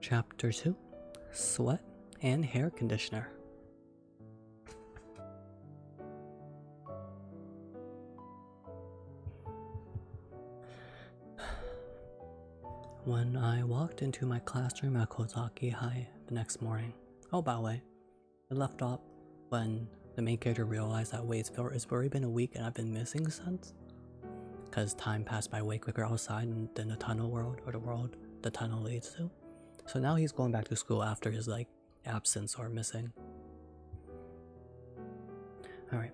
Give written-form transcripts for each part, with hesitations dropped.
Chapter 2 Sweat and Hair Conditioner. When I walked into my classroom at Kozaki High the next morning, oh, by the way, it left off when the main character realized that wait, it's already been a week and I've been missing since. Because time passed by way quicker outside than the tunnel world, or the world the tunnel leads to. So now he's going back to school after his absence or missing. Alright.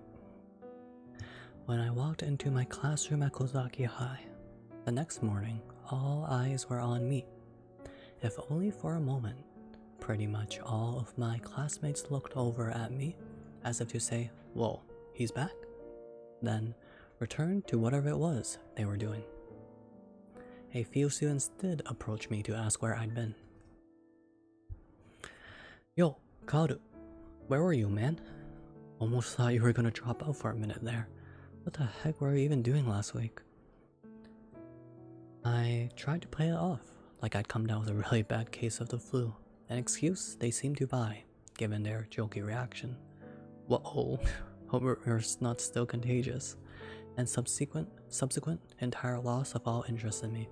When I walked into my classroom at Kozaki High, the next morning, all eyes were on me. If only for a moment, pretty much all of my classmates looked over at me as if to say, "Whoa, he's back?" Then returned to whatever it was they were doing. A few students did approach me to ask where I'd been. "Yo, Kaoru, where were you, man? Almost thought you were gonna drop out for a minute there. What the heck were you even doing last week?" I tried to play it off, like I'd come down with a really bad case of the flu, an excuse they seemed to buy, given their jokey reaction. Whoa, hope we're not still contagious, and subsequent entire loss of all interest in me.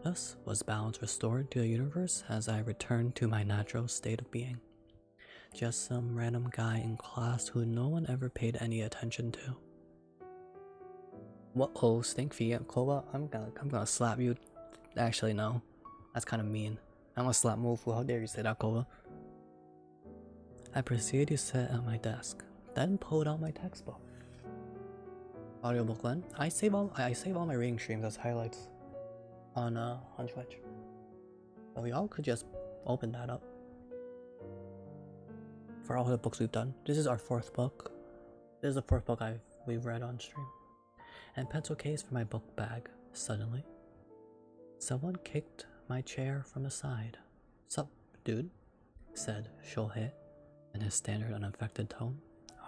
Thus was balance restored to the universe as I returned to my natural state of being. Just some random guy in class who no one ever paid any attention to. Whoa, stink feet, Koba, I'm gonna slap you. Actually, no. That's kind of mean. I'm gonna slap Mofu, how dare you say that, Koba? I proceeded to sit at my desk, then pulled out my textbook. Audiobook then. I save all my reading streams as highlights on Twitch. So y'all could just open that up. For all the books we've done. This is our fourth book. This is the fourth book we've read on stream. And pencil case for my book bag. Suddenly, someone kicked my chair from the side. "Sup, dude?" said Shohei in his standard unaffected tone.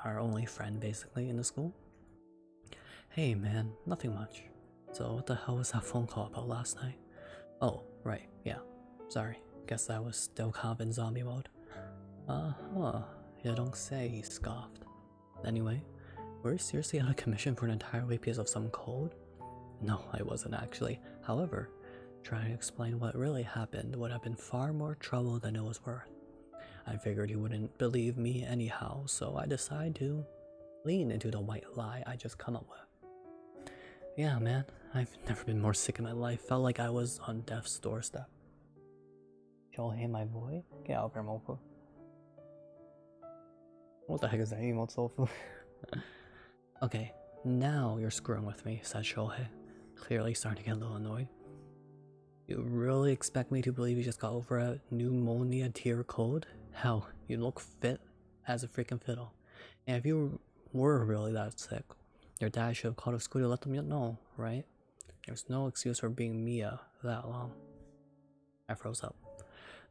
Our only friend basically in the school. "Hey man, nothing much. So what the hell was that phone call about last night?" "Oh, right, yeah. Sorry, guess I was still kind of in zombie mode." "Uh-huh, you don't say," he scoffed. "Anyway, were you seriously out of commission for an entire week because of some cold?" "No, I wasn't actually. However, trying to explain what really happened would have been far more trouble than it was worth. I figured you wouldn't believe me anyhow, so I decided to lean into the white lie I just come up with. Yeah, man, I've never been more sick in my life. Felt like I was on death's doorstep." "Shohei, my boy, get out of here, Moku." What the heck is that emote soulful? "Okay, now you're screwing with me," said Shohei, clearly starting to get a little annoyed. "You really expect me to believe you just got over a pneumonia tier cold? Hell, you look fit as a freaking fiddle. And if you were really that sick, your dad should have called a school to let them know, right? There's no excuse for being Mia that long." I froze up,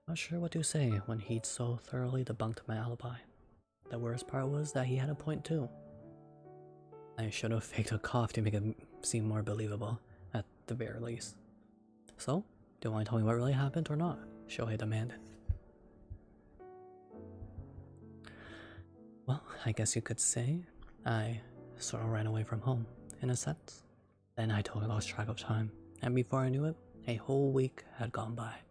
not sure what to say when he'd so thoroughly debunked my alibi. The worst part was that he had a point too. I should have faked a cough to make it seem more believable, at the very least. "So, do you want to tell me what really happened or not?" Shohei demanded. "Well, I guess you could say I sort of ran away from home, in a sense. Then I totally lost track of time, and before I knew it, a whole week had gone by.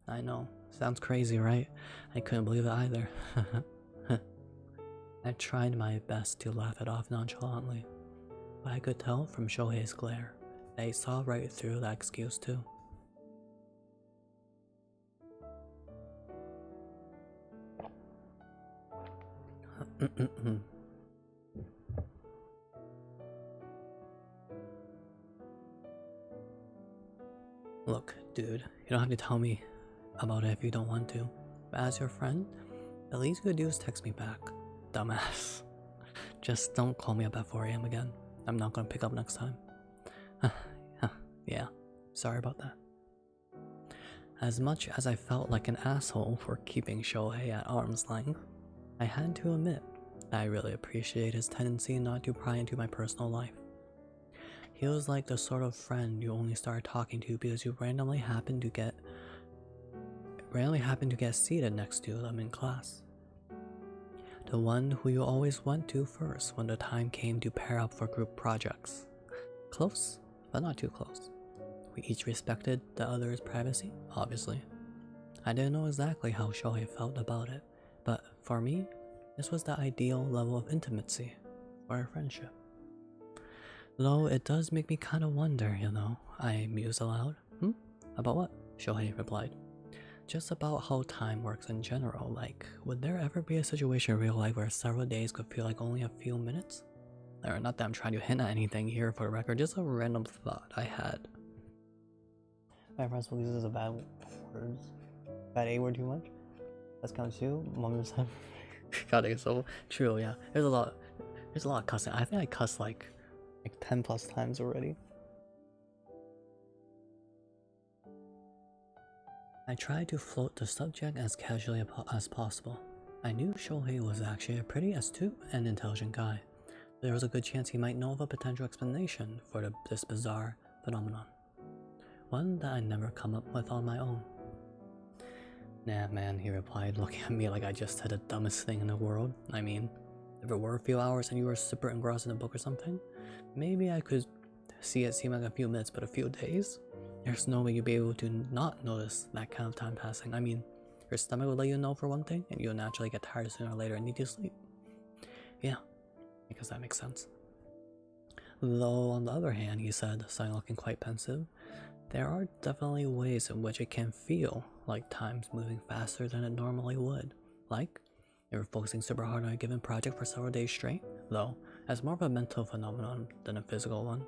I know, sounds crazy, right? I couldn't believe it either." I tried my best to laugh it off nonchalantly, but I could tell from Shohei's glare that he saw right through that excuse too. "Look, dude, you don't have to tell me about it if you don't want to. But as your friend, the least you could do is text me back. Dumbass. Just don't call me up at 4 AM again. I'm not gonna pick up next time." "Yeah, sorry about that." As much as I felt like an asshole for keeping Shohei at arm's length, I had to admit that I really appreciate his tendency not to pry into my personal life. He was like the sort of friend you only start talking to because you randomly happen to get randomly happened to get seated next to them in class. The one who you always went to first when the time came to pair up for group projects. Close, but not too close. We each respected the other's privacy, obviously. I didn't know exactly how Shohei felt about it, but for me, this was the ideal level of intimacy for our friendship. Though it does make me kind of wonder, you know, I mused aloud. About what? Shohei replied. Just about how time works in general, like, would there ever be a situation in real life where several days could feel like only a few minutes? Or not that I'm trying to hint at anything here for the record, just a random thought I had. My friends will use this as a bad word. Bad A word too much? That's count too? Mom said. God, it's so true, yeah. There's a lot of cussing. I think I cussed like 10 plus times already. I tried to float the subject as casually as possible. I knew Shohei was actually a pretty astute and intelligent guy. There was a good chance he might know of a potential explanation for this bizarre phenomenon. One that I'd never come up with on my own. Nah man, he replied, looking at me like I just said the dumbest thing in the world. I mean, if it were a few hours and you were super engrossed in a book or something, maybe I could see it seem like a few minutes, but a few days? There's no way you'd be able to not notice that kind of time passing. I mean, your stomach would let you know for one thing, and you'll naturally get tired sooner or later and need to sleep. Yeah, because that makes sense. Though on the other hand, he said, suddenly looking quite pensive, there are definitely ways in which it can feel like time's moving faster than it normally would. Like, you're focusing super hard on a given project for several days straight, though, as more of a mental phenomenon than a physical one.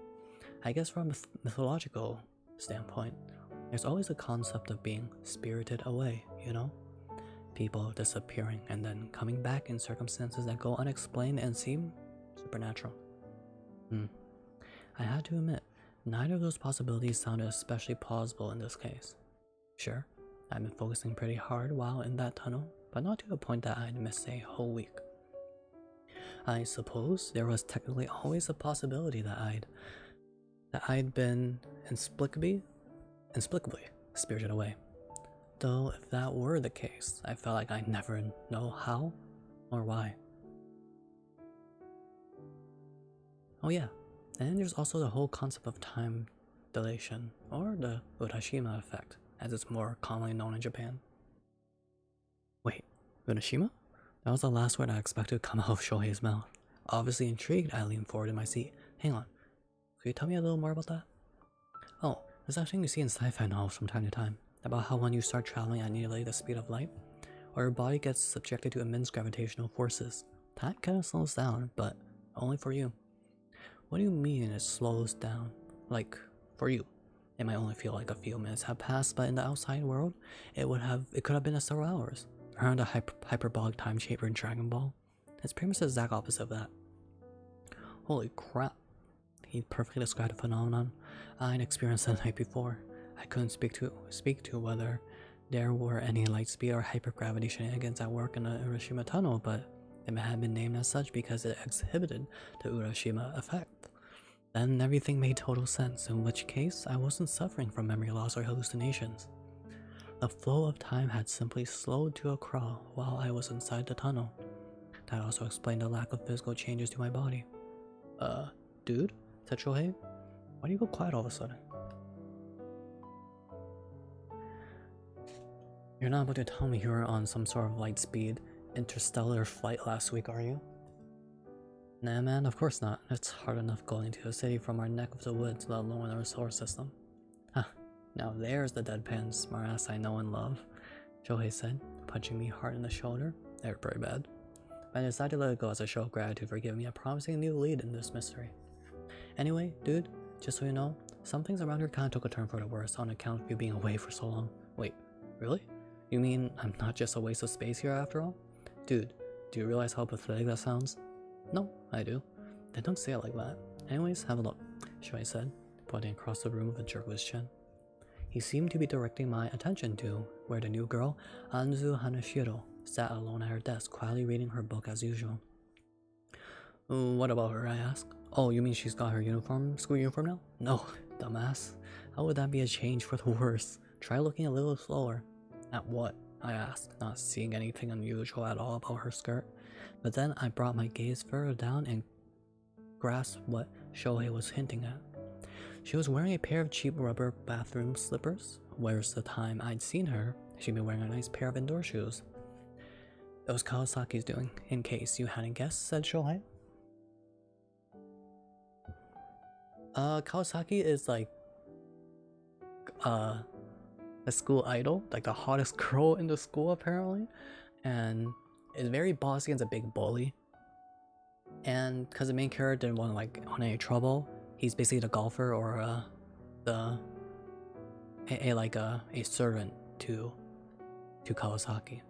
I guess from a mythological standpoint, there's always a concept of being spirited away, you know? People disappearing and then coming back in circumstances that go unexplained and seem supernatural. I had to admit, neither of those possibilities sounded especially plausible in this case. Sure, I've been focusing pretty hard while in that tunnel, but not to the point that I'd miss a whole week. I suppose there was technically always a possibility that I'd been inexplicably spirited away. Though if that were the case, I felt like I'd never know how or why. Oh yeah, and there's also the whole concept of time dilation, or the urashima effect, as it's more commonly known in Japan. Wait, urashima? That was the last word I expected to come out of Shohei's mouth. Obviously intrigued, I leaned forward in my seat. Hang on, could you tell me a little more about that? Oh, there's that thing you see in sci-fi novels from time to time, about how when you start traveling at nearly the speed of light, or your body gets subjected to immense gravitational forces, time kind of slows down, but only for you. What do you mean it slows down? Like, for you. It might only feel like a few minutes have passed, but in the outside world, it could have been several hours. Around the hyperbolic time chamber in Dragon Ball. It's pretty much the exact opposite of that. Holy crap. He perfectly described the phenomenon I'd experienced the night before. I couldn't speak to whether there were any light speed or hypergravity shenanigans at work in the Urashima tunnel, but it had been named as such because it exhibited the Urashima effect. Then everything made total sense, in which case I wasn't suffering from memory loss or hallucinations. The flow of time had simply slowed to a crawl while I was inside the tunnel. That also explained the lack of physical changes to my body. Dude? Said Shohei? Why do you go quiet all of a sudden? You're not about to tell me you were on some sort of light speed, interstellar flight last week, are you? Nah man, of course not. It's hard enough going to a city from our neck of the woods, let alone our solar system. Huh, now there's the deadpan smartass I know and love, Shohei said, punching me hard in the shoulder. They were pretty bad. But I decided to let it go as a show of gratitude for giving me a promising new lead in this mystery. Anyway, dude, just so you know, some things around here kinda took a turn for the worse on account of you being away for so long. Wait, really? You mean I'm not just a waste of space here after all? Dude, do you realize how pathetic that sounds? No, I do. Then don't say it like that. Anyways, have a look, Shohei said, pointing across the room with a jerk of his chin. He seemed to be directing my attention to where the new girl, Anzu Hanashiro, sat alone at her desk, quietly reading her book as usual. What about her, I asked. Oh, you mean she's got her school uniform now? No, dumbass. How would that be a change for the worse? Try looking a little slower. At what? I asked, not seeing anything unusual at all about her skirt. But then I brought my gaze further down and grasped what Shohei was hinting at. She was wearing a pair of cheap rubber bathroom slippers, whereas the time I'd seen her, she'd been wearing a nice pair of indoor shoes. It was Kawasaki's doing, in case you hadn't guessed, said Shohei. Kawasaki is like a school idol, like the hottest girl in the school apparently, and is very bossy and is a big bully. And because the main character didn't want to like want any trouble, he's basically the golfer or a servant to Kawasaki.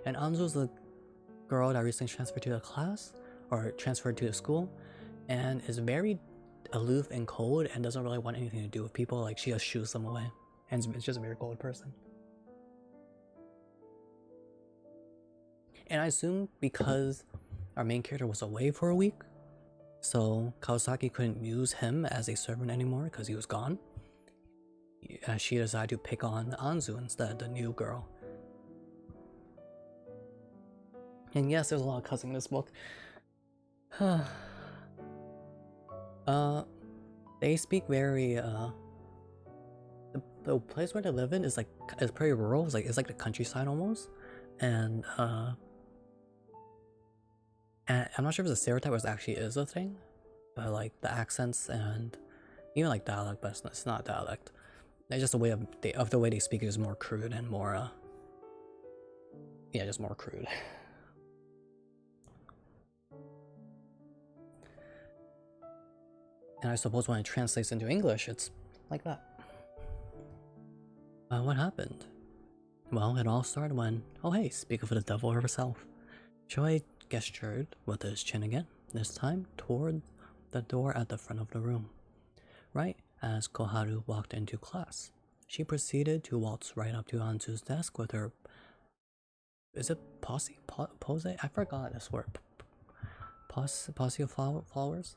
And Anzu's the girl that recently transferred to the class or transferred to the school, and is very aloof and cold and doesn't really want anything to do with people. Like she just shoos them away, and it's just a very cold person. And I assume because our main character was away for a week, so Kawasaki couldn't use him as a servant anymore because he was gone. She decided to pick on Anzu instead, the new girl. And yes, there's a lot of cussing in this book. They speak very the place where they live in is pretty rural. It's like the countryside almost, and I'm not sure if it's a stereotype or it actually is a thing, but like the accents and even like dialect, but it's not dialect. It's just the way of the way they speak is more crude and more yeah, just more crude. And I suppose when it translates into English, it's like that. What happened? Well, it all started when, oh hey, speak of the devil herself. Shohei gestured with his chin again, this time toward the door at the front of the room. Right as Koharu walked into class, she proceeded to waltz right up to Anzu's desk with her... Is it pose? I forgot this word. Posse of flowers?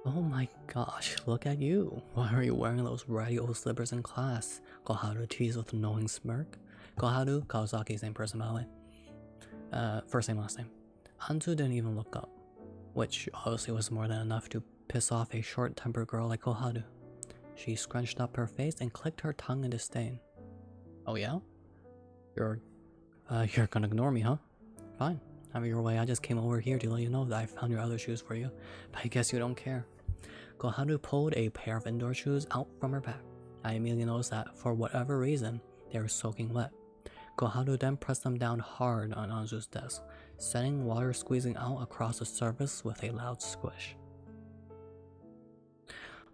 Oh my gosh, look at you. Why are you wearing those ratty old slippers in class? Koharu teased with a knowing smirk. Koharu, Kawasaki's same person by the way. First name, last name. Anzu didn't even look up, which obviously was more than enough to piss off a short-tempered girl like Koharu. She scrunched up her face and clicked her tongue in disdain. Oh yeah? You're gonna ignore me, huh? Fine. Have your way. I just came over here to let you know that I found your other shoes for you, but I guess you don't care. Koharu pulled a pair of indoor shoes out from her bag. I immediately noticed that, for whatever reason, they were soaking wet. Koharu then pressed them down hard on Anzu's desk, sending water squeezing out across the surface with a loud squish.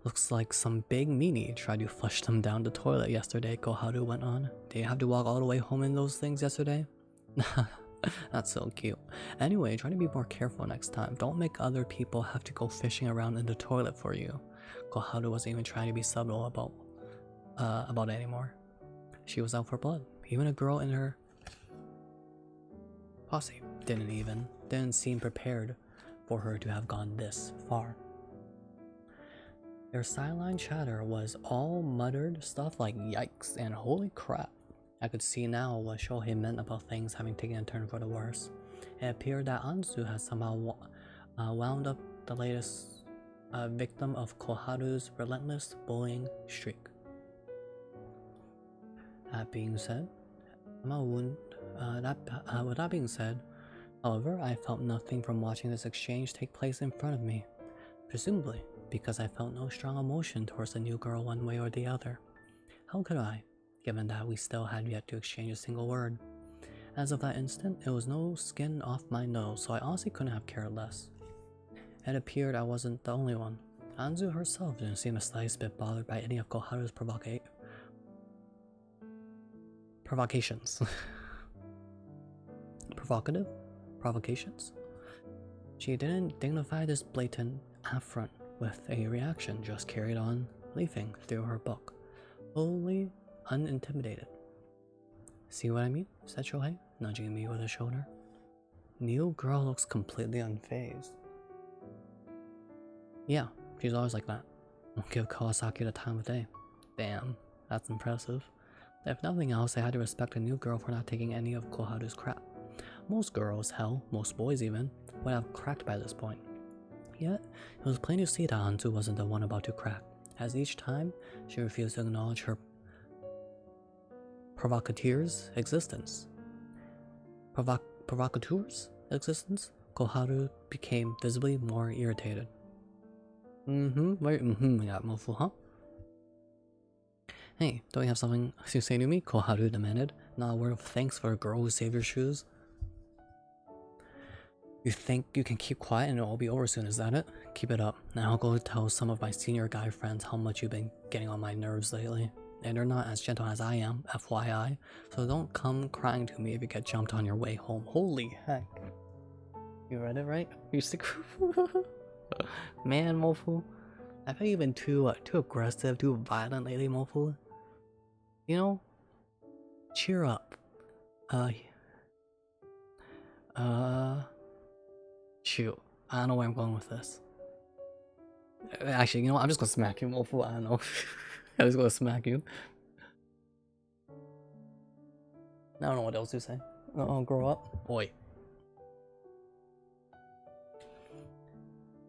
Looks like some big meanie tried to flush them down the toilet yesterday, Koharu went on. Did you have to walk all the way home in those things yesterday? That's so cute. Anyway, try to be more careful next time. Don't make other people have to go fishing around in the toilet for you. Koharu wasn't even trying to be subtle about it anymore. She was out for blood. Even a girl in her posse didn't seem prepared for her to have gone this far. Their sideline chatter was all muttered stuff like yikes and holy crap. I could see now what Shohei meant about things having taken a turn for the worse. It appeared that Anzu had somehow wound up the latest victim of Koharu's relentless bullying streak. That being said, however, I felt nothing from watching this exchange take place in front of me, presumably because I felt no strong emotion towards the new girl one way or the other. How could I, given that we still had yet to exchange a single word? As of that instant, it was no skin off my nose, so I honestly couldn't have cared less. It appeared I wasn't the only one. Anzu herself didn't seem the slightest bit bothered by any of Koharu's provocations. Provocations? She didn't dignify this blatant affront with a reaction, just carried on leafing through her book, wholly unintimidated. See what I mean? Said Shohei, nudging me with a shoulder. New girl looks completely unfazed. Yeah, she's always like that. Won't give Kawasaki the time of day. Damn, that's impressive. If nothing else, I had to respect a new girl for not taking any of Koharu's crap. Most girls, hell, most boys even, would have cracked by this point. Yet, it was plain to see that Anzu wasn't the one about to crack, as each time, she refused to acknowledge her provocateur's existence. Provocateur's existence? Koharu became visibly more irritated. Wait, yeah, Mofu, huh? Hey, don't you have something to say to me? Koharu demanded, not a word of thanks for a girl who saved your shoes. You think you can keep quiet and it'll all be over soon, is that it? Keep it up, and I'll go tell some of my senior guy friends how much you've been getting on my nerves lately. And they're not as gentle as I am, FYI, so don't come crying to me if you get jumped on your way home. Holy heck. You read it right? You sick? Man, Mofu. I think you've been too aggressive, too violent lately, Mofu. You know? Cheer up. Shoot. I don't know where I'm going with this. Actually, you know what? I'm just gonna smack you, Mofu. I don't know. I'm just gonna smack you. I don't know what else to say. Grow up. Boy.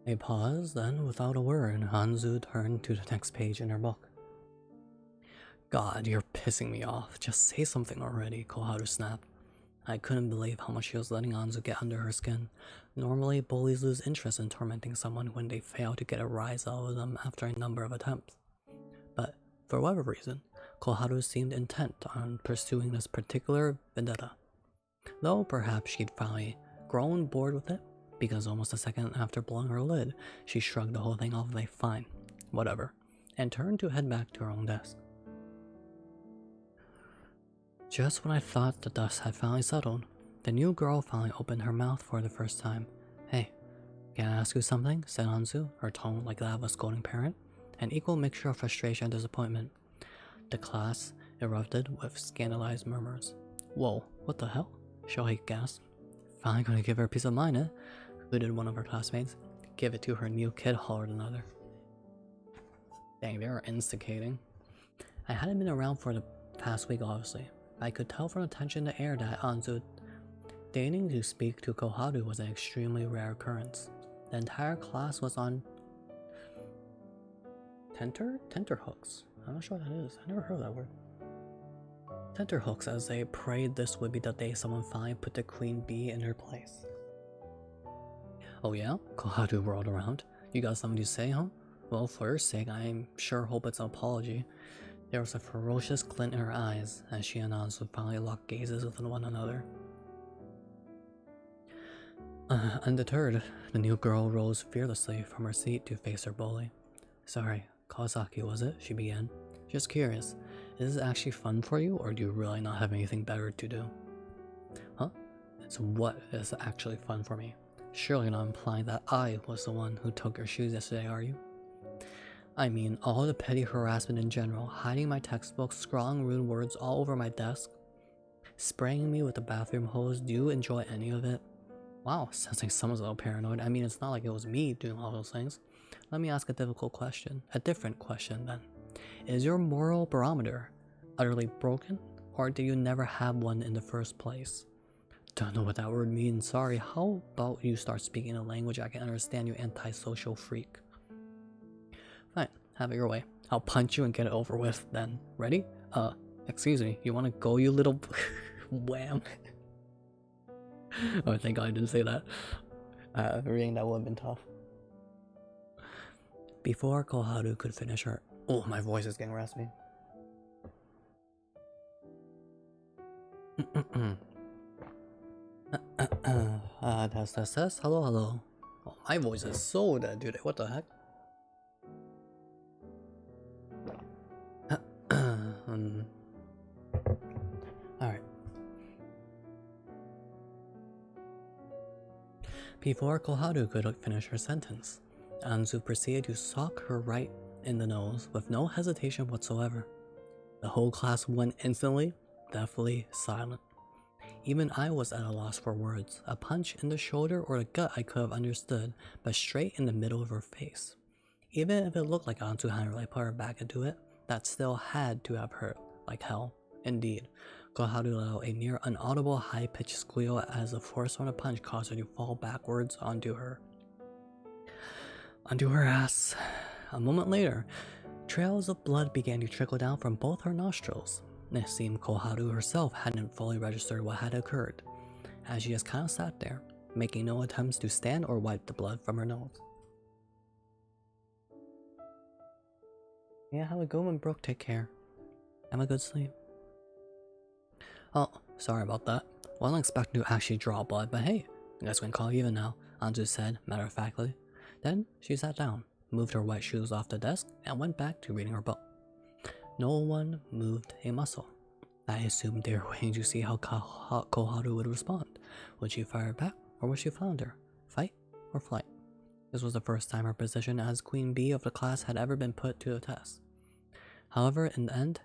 A pause, then, without a word, Anzu turned to the next page in her book. God, you're pissing me off. Just say something already, Koharu snapped. I couldn't believe how much she was letting Anzu get under her skin. Normally, bullies lose interest in tormenting someone when they fail to get a rise out of them after a number of attempts. But, for whatever reason, Koharu seemed intent on pursuing this particular vendetta. Though perhaps she'd finally grown bored with it, because almost a second after blowing her lid, she shrugged the whole thing off like fine, whatever, and turned to head back to her own desk. Just when I thought the dust had finally settled, the new girl finally opened her mouth for the first time. Hey, can I ask you something? Said Anzu, her tone like that of a scolding parent, an equal mixture of frustration and disappointment. The class erupted with scandalized murmurs. Whoa, what the hell? Shohei gasped. Finally gonna give her a piece of mind, eh? Hooted one of her classmates. Give it to her new kid, hollered another. Dang, they were instigating. I hadn't been around for the past week, obviously. I could tell from the tension in the air that Anzu deigning to speak to Koharu was an extremely rare occurrence. The entire class was on tenterhooks. I'm not sure what that is. I never heard that word. Tenterhooks, as they prayed this would be the day someone finally put the queen bee in her place. Oh yeah? Koharu rolled around. You got something to say, huh? Well, for your sake, I'm sure hope it's an apology. There was a ferocious glint in her eyes as she and Anzu finally locked gazes with one another. Undeterred, the new girl rose fearlessly from her seat to face her bully. Sorry, Kawasaki, was it? She began. Just curious, is this actually fun for you, or do you really not have anything better to do? Huh? So what is actually fun for me? Surely not implying that I was the one who took your shoes yesterday, are you? I mean, all the petty harassment in general, hiding my textbooks, scrawling rude words all over my desk, spraying me with the bathroom hose. Do you enjoy any of it? Wow, sounds like someone's a little paranoid. I mean, it's not like it was me doing all those things. Let me ask a difficult question. A different question, then. Is your moral barometer utterly broken, or did you never have one in the first place? Don't know what that word means, sorry. How about you start speaking a language I can understand, you antisocial freak? Fine, have it your way. I'll punch you and get it over with, then. Ready? Excuse me, you wanna go, you little... Wham. Oh, thank God I didn't say that. Reading that would have been tough. Before Koharu could finish her... Oh, my voice is getting raspy. Test. Hello. Oh, my voice is so dead, dude. What the heck? Alright. Before Koharu could finish her sentence, Anzu proceeded to sock her right in the nose with no hesitation whatsoever. The whole class went instantly, deathly silent. Even I was at a loss for words. A punch in the shoulder or the gut I could have understood, but straight in the middle of her face. Even if it looked like Anzu hadn't really put her back into it, that still had to have hurt like hell. Indeed, Koharu let out a near inaudible high-pitched squeal as the force from the punch caused her to fall backwards onto her ass. A moment later, trails of blood began to trickle down from both her nostrils. It seemed Koharu herself hadn't fully registered what had occurred, as she just kind of sat there, making no attempts to stand or wipe the blood from her nose. Yeah, have a good one, Brooke. Take care. Have a good sleep. Oh, sorry about that. Wasn't expecting to actually draw blood, but hey, I guess we can call it even now, Anzu said, matter-of-factly. Then she sat down, moved her white shoes off the desk, and went back to reading her book. No one moved a muscle. I assumed they were waiting to see how Koharu would respond. Would she fire back, or would she flounder? Fight or flight? This was the first time her position as Queen Bee of the class had ever been put to the test. However, in the end...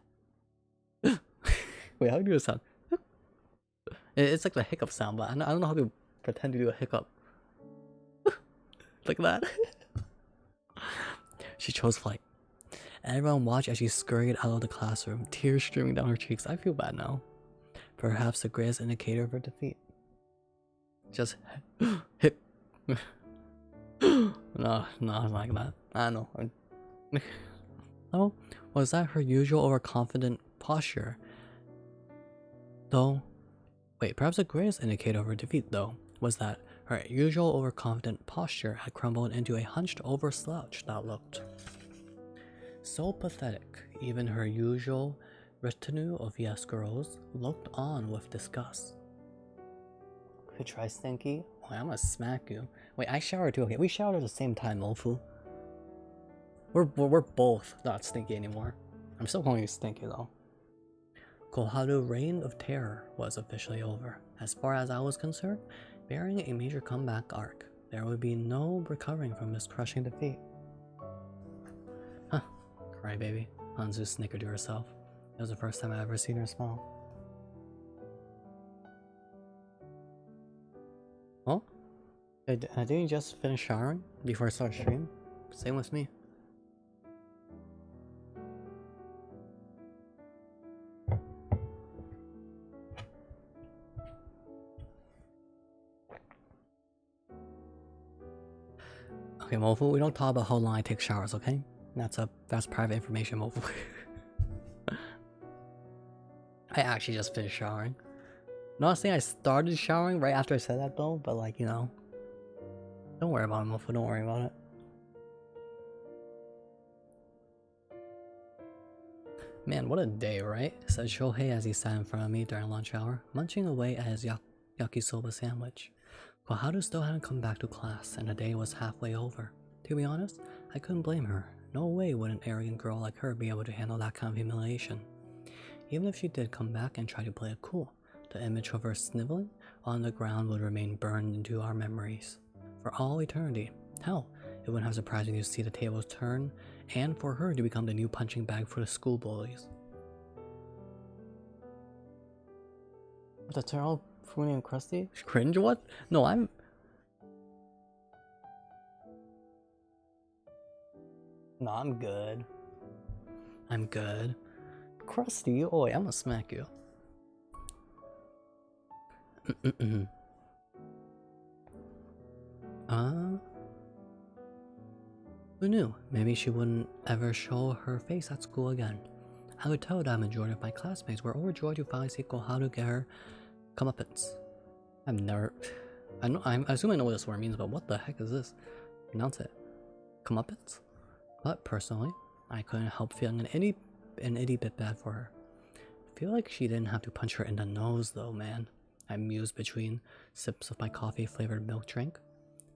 Wait, how do you do this sound? It's like the hiccup sound, but I don't know how to pretend to do a hiccup. Like that. She chose flight. Everyone watched as she scurried out of the classroom, tears streaming down her cheeks. I feel bad now. Perhaps the greatest indicator of her defeat. Just hip. No, not like that. I know. Oh, was that her usual overconfident posture? Though, wait, perhaps the greatest indicator of her defeat, though, was that her usual overconfident posture had crumbled into a hunched-over slouch that looked so pathetic. Even her usual retinue of yes girls looked on with disgust. Could try Stinky? Oh, I'm gonna smack you. Wait, I showered too. Okay, we showered at the same time, Mofu. We're both not Stinky anymore. I'm still calling you Stinky though. Koharu's reign of terror was officially over. As far as I was concerned, bearing a major comeback arc, there would be no recovering from this crushing defeat. Huh, crybaby. Anzu snickered to herself. It was the first time I ever seen her smile. Oh? Didn't you just finish showering before I start stream? Same with me. Okay, Mofu, we don't talk about how long I take showers, okay? That's private information, Mofu. I actually just finished showering. Not saying I started showering right after I said that though, but like, you know. Don't worry about it, Mofu, don't worry about it. Man, what a day, right? Said Shohei as he sat in front of me during lunch hour, munching away at his yakisoba sandwich. Koharu still hadn't come back to class, and the day was halfway over. To be honest, I couldn't blame her. No way would an arrogant girl like her be able to handle that kind of humiliation. Even if she did come back and try to play it cool, the image of her sniveling on the ground would remain burned into our memories for all eternity. Hell, it wouldn't have surprised me to see the tables turn, and for her to become the new punching bag for the school bullies. The Terrell, Funi, and Krusty? Cringe? What? No, I'm good. I'm good. Krusty, oi, I'm gonna smack you. Who knew? Maybe she wouldn't ever show her face at school again. I would tell that a majority of my classmates were overjoyed to finally see Koharu get her comeuppance. I assume I know what this word means, but what the heck is this? Pronounce it. Comeuppance? But personally, I couldn't help feeling an itty bit bad for her. I feel like she didn't have to punch her in the nose though, man. I mused between sips of my coffee-flavored milk drink.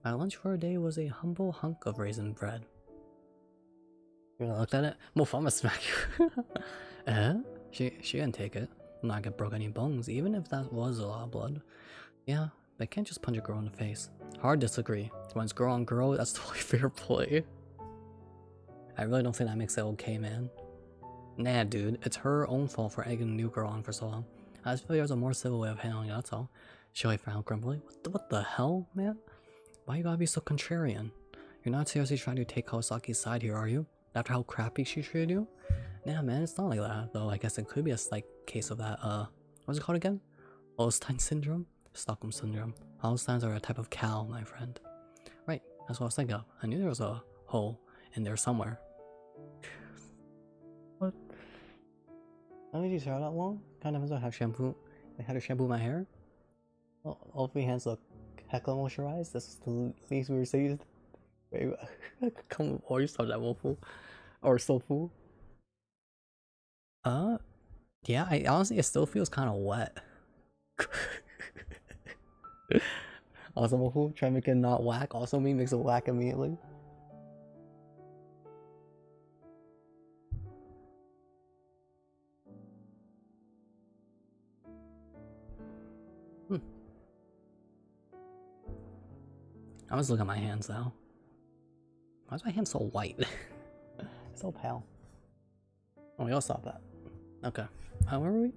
My lunch for a day was a humble hunk of raisin bread. You looked at it? Mof, I'ma smack you. She didn't take it. I'm not gonna broke any bones, even if that was a lot of blood. Yeah, but I can't just punch a girl in the face. Hard disagree. When it's girl on girl, that's totally fair play. I really don't think that makes it okay, man. Nah, dude, it's her own fault for egging a new girl on for so long. I just feel there's a more civil way of handling it, that's all. Shoei frowned grumpily. What the hell, man? Why you gotta be so contrarian? You're not seriously trying to take Kawasaki's side here, are you? After how crappy she treated you? Yeah, man, it's not like that, though. I guess it could be a slight case of that, what's it called again? Holstein syndrome? Stockholm syndrome. Holsteins are a type of cow, my friend. Right, that's what I was thinking of. I knew there was a hole in there somewhere. What? How did you hair that long? Kind of as I have shampoo. I had to shampoo my hair. Well, all 3 hands look heckle moisturized. This is the least we were saying. Wait, come on, you stop that woeful. Or so full. Yeah, I honestly, it still feels kind of wet. Also, woeful, try to make it not whack. Also, me makes it whack immediately. I was looking at my hands now. Why is my hand so white? So pale. Oh, we all stop that. Okay. Where were we?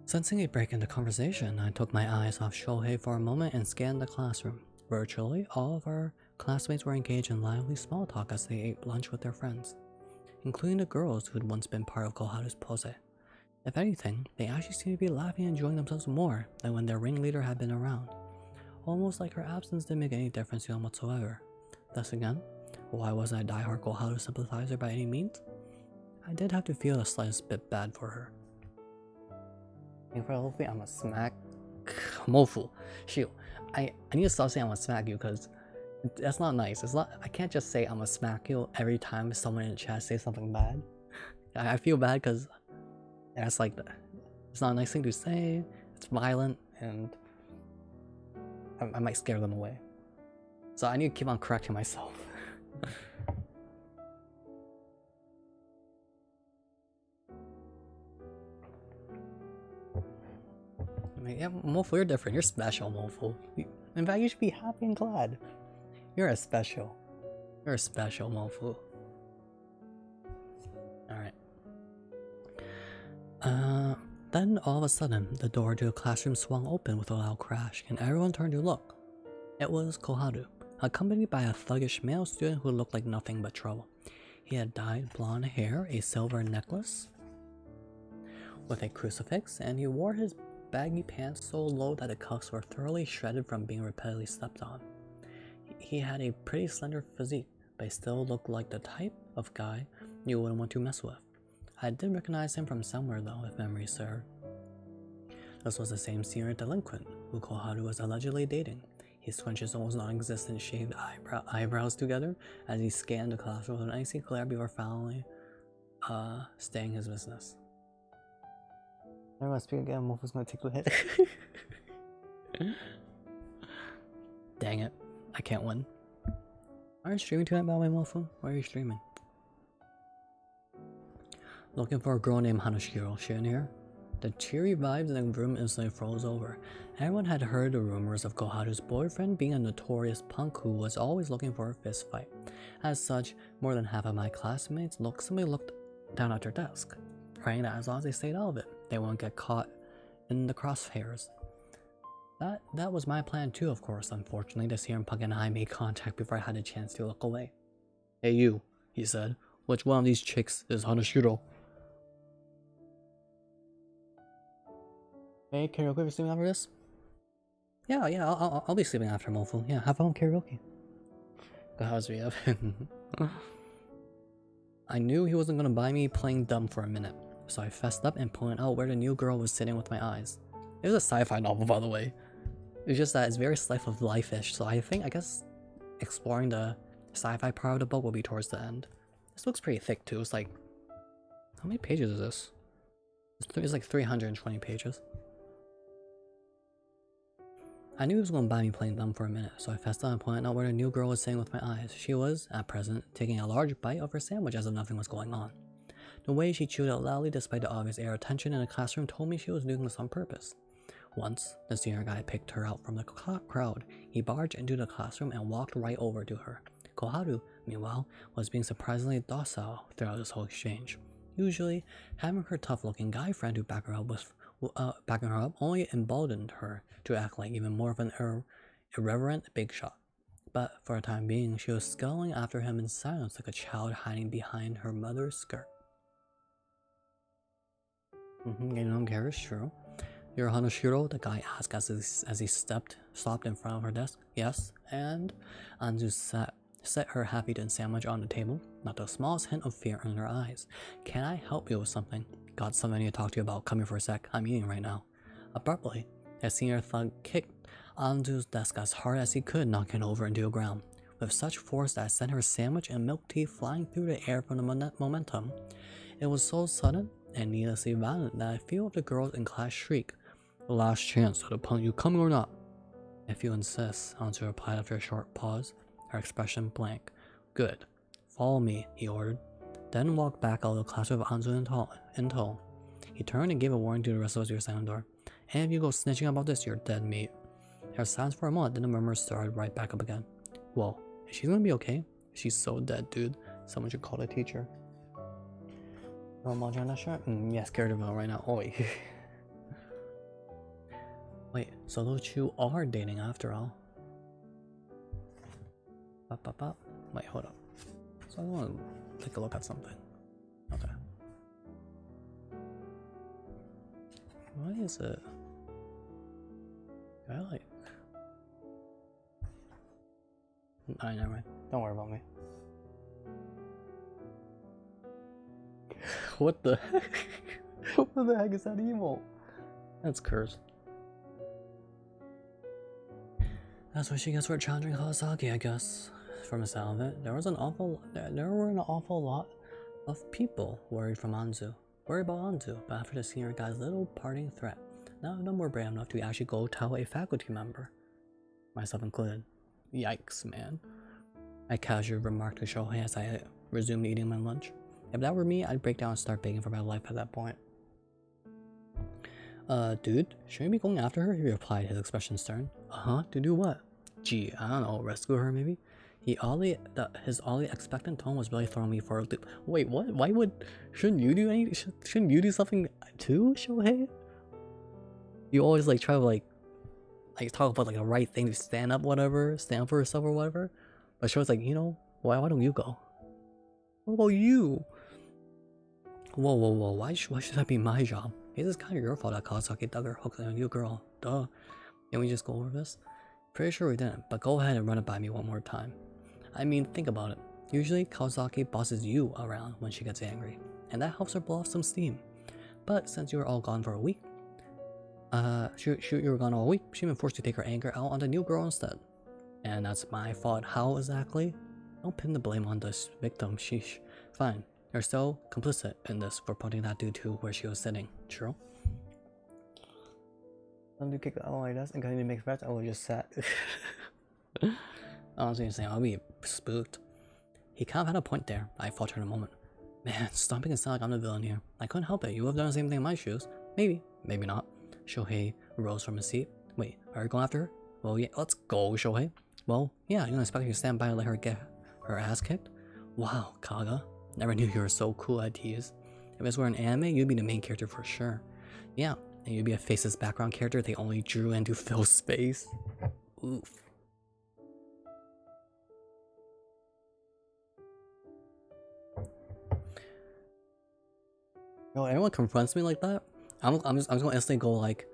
Sensing a break in the conversation, I took my eyes off Shohei for a moment and scanned the classroom. Virtually, all of our classmates were engaged in lively small talk as they ate lunch with their friends, including the girls who had once been part of Koharu's pose. If anything, they actually seemed to be laughing and enjoying themselves more than when their ringleader had been around. Almost like her absence didn't make any difference to them whatsoever. Thus again, why wasn't I a diehard Koharu sympathizer by any means? I did have to feel the slightest bit bad for her. And for hopefully I'm gonna smack Mofu. Shoot. I need to stop saying I'm gonna smack you because that's not nice. It's not I can't just say I'm gonna smack you every time someone in the chat says something bad. I feel bad because that's like it's not a nice thing to say, it's violent, and I might scare them away. So I need to keep on correcting myself. I mean, yeah, Mofu, you're different. You're special, Mofu. In fact, you should be happy and glad. You're a special. You're a special, Mofu. Alright. Then all of a sudden, the door to the classroom swung open with a loud crash, and everyone turned to look. It was Koharu, accompanied by a thuggish male student who looked like nothing but trouble. He had dyed blonde hair, a silver necklace with a crucifix, and he wore his baggy pants so low that the cuffs were thoroughly shredded from being repeatedly stepped on. He had a pretty slender physique, but he still looked like the type of guy you wouldn't want to mess with. I did recognize him from somewhere though, if memory served. This was the same senior delinquent who Koharu was allegedly dating. He scrunched his almost non-existent shaved eyebrows together as he scanned the classroom with an icy glare before finally staying his business. I'm gonna speak again, Mofu's gonna take the hit. Dang it, I can't win. Are you streaming tonight, by the way, Mofu? Why are you streaming? Looking for a girl named Hanashiro. She in here? The cheery vibes in the room instantly froze over. Everyone had heard the rumors of Koharu's boyfriend being a notorious punk who was always looking for a fist fight. As such, more than half of my classmates simply looked down at their desk, praying that as long as they stayed out of it, they won't get caught in the crosshairs. That was my plan too, of course. Unfortunately, the CRM punk and I made contact before I had a chance to look away. Hey you, he said. Which one of these chicks is Hanashiro? Hey, karaoke, be sleeping after this? Yeah, I'll be sleeping after Mofu. Yeah, have fun with karaoke. How's we have? I knew he wasn't gonna buy me playing dumb for a minute, so I fessed up and pointed out where the new girl was sitting with my eyes. It was a sci-fi novel, by the way. It's just that it's very slice of life-ish, so I guess exploring the sci-fi part of the book will be towards the end. This looks pretty thick too. It's like, how many pages is this? It's like 320 pages. I knew he was going to buy me playing dumb for a minute, so I fessed up and pointed out where the new girl was sitting with my eyes. She was, at present, taking a large bite of her sandwich as if nothing was going on. The way she chewed it loudly despite the obvious air of tension in the classroom told me she was doing this on purpose. Once, the senior guy picked her out from the crowd. He barged into the classroom and walked right over to her. Koharu, meanwhile, was being surprisingly docile throughout this whole exchange. Usually, having her tough-looking guy friend who backed her up only emboldened her to act like even more of an irreverent big shot. but for the time being, she was scuttling after him in silence like a child hiding behind her mother's skirt. You don't care, it's true. You're Hanashiro? The guy asked as he stopped in front of her desk. Yes, and Anzu set her half-eaten sandwich on the table, not the smallest hint of fear in her eyes. Can I help you with something? Got something I need to talk to you about. Come here for a sec. I'm eating right now. Abruptly, a senior thug kicked Anzu's desk as hard as he could, knocking it over into the ground, with such force that it sent her sandwich and milk tea flying through the air from the momentum. It was so sudden and needlessly violent that a few of the girls in class shrieked, "The last chance to punish you coming or not?" "If you insist," Anzu replied after a short pause, her expression blank. "Good. Follow me," he ordered, then walked back out of the class with Anzu in tow. He turned and gave a warning to the rest of us through the silent door. "And if you go snitching about this, you're dead meat." There was silence for a moment, then the murmurs started right back up again. "Whoa, is she gonna be okay? She's so dead, dude. Someone should call the teacher." "Oh, not sure? Yeah, scared of her right now. Oi." Wait, so those two are dating after all. Wait, hold up. So I want to take a look at something. Okay. Why is it? I like. Alright, never mind. Don't worry about me. What the heck? What the heck is that emote? That's cursed. That's what she gets for challenging Kawasaki, I guess. From the sound of it, there were an awful lot of people worried about Anzu, but after the senior guy's little parting threat, none of them were brave enough to actually go tell a faculty member, myself included. Yikes, man. I casually remarked to Shohei as I resumed eating my lunch. If that were me, I'd break down and start begging for my life at that point. Dude, shouldn't you be going after her?" he replied, his expression stern. "Uh-huh, to do what?" "Gee, I don't know, rescue her maybe?" His oddly expectant tone was really throwing me for a loop. Wait, what? Shouldn't you do anything? Shouldn't you do something too, Shohei? You always like try to like talk about like the right thing to stand up for yourself or whatever. But Shohei's like, why don't you go? What about you? Whoa, why should that be my job? This is kind of your fault that Kawasaki dug her hook on you, girl. Duh. Can we just go over this? Pretty sure we didn't, but go ahead and run it by me one more time. I mean, think about it. Usually, Kawasaki bosses you around when she gets angry, and that helps her blow off some steam. But since you were all gone for a week, you were gone all week, she's been forced to take her anger out on the new girl instead. And that's my fault. How exactly? Don't pin the blame on this victim, sheesh. Fine. You're still complicit in this for putting that dude to where she was sitting. True? Don't do kick the my desk and continue to make threats. I will just sat. Honestly, saying I'll be spooked. He kind of had a point there. I faltered in a moment. Man, stop making it sound like I'm the villain here. I couldn't help it. You would have done the same thing in my shoes. Maybe, maybe not. Shohei rose from his seat. Wait, are you going after her? Well, yeah, let's go, Shohei. Well, yeah, you don't expect me to stand by and let her get her ass kicked? Wow, Kaga. Never knew you were so cool at tease. If this were an anime, you'd be the main character for sure. Yeah, and you'd be a faceless background character they only drew in to fill space. Oof. Yo, anyone confronts me like that, I'm just gonna instantly go like,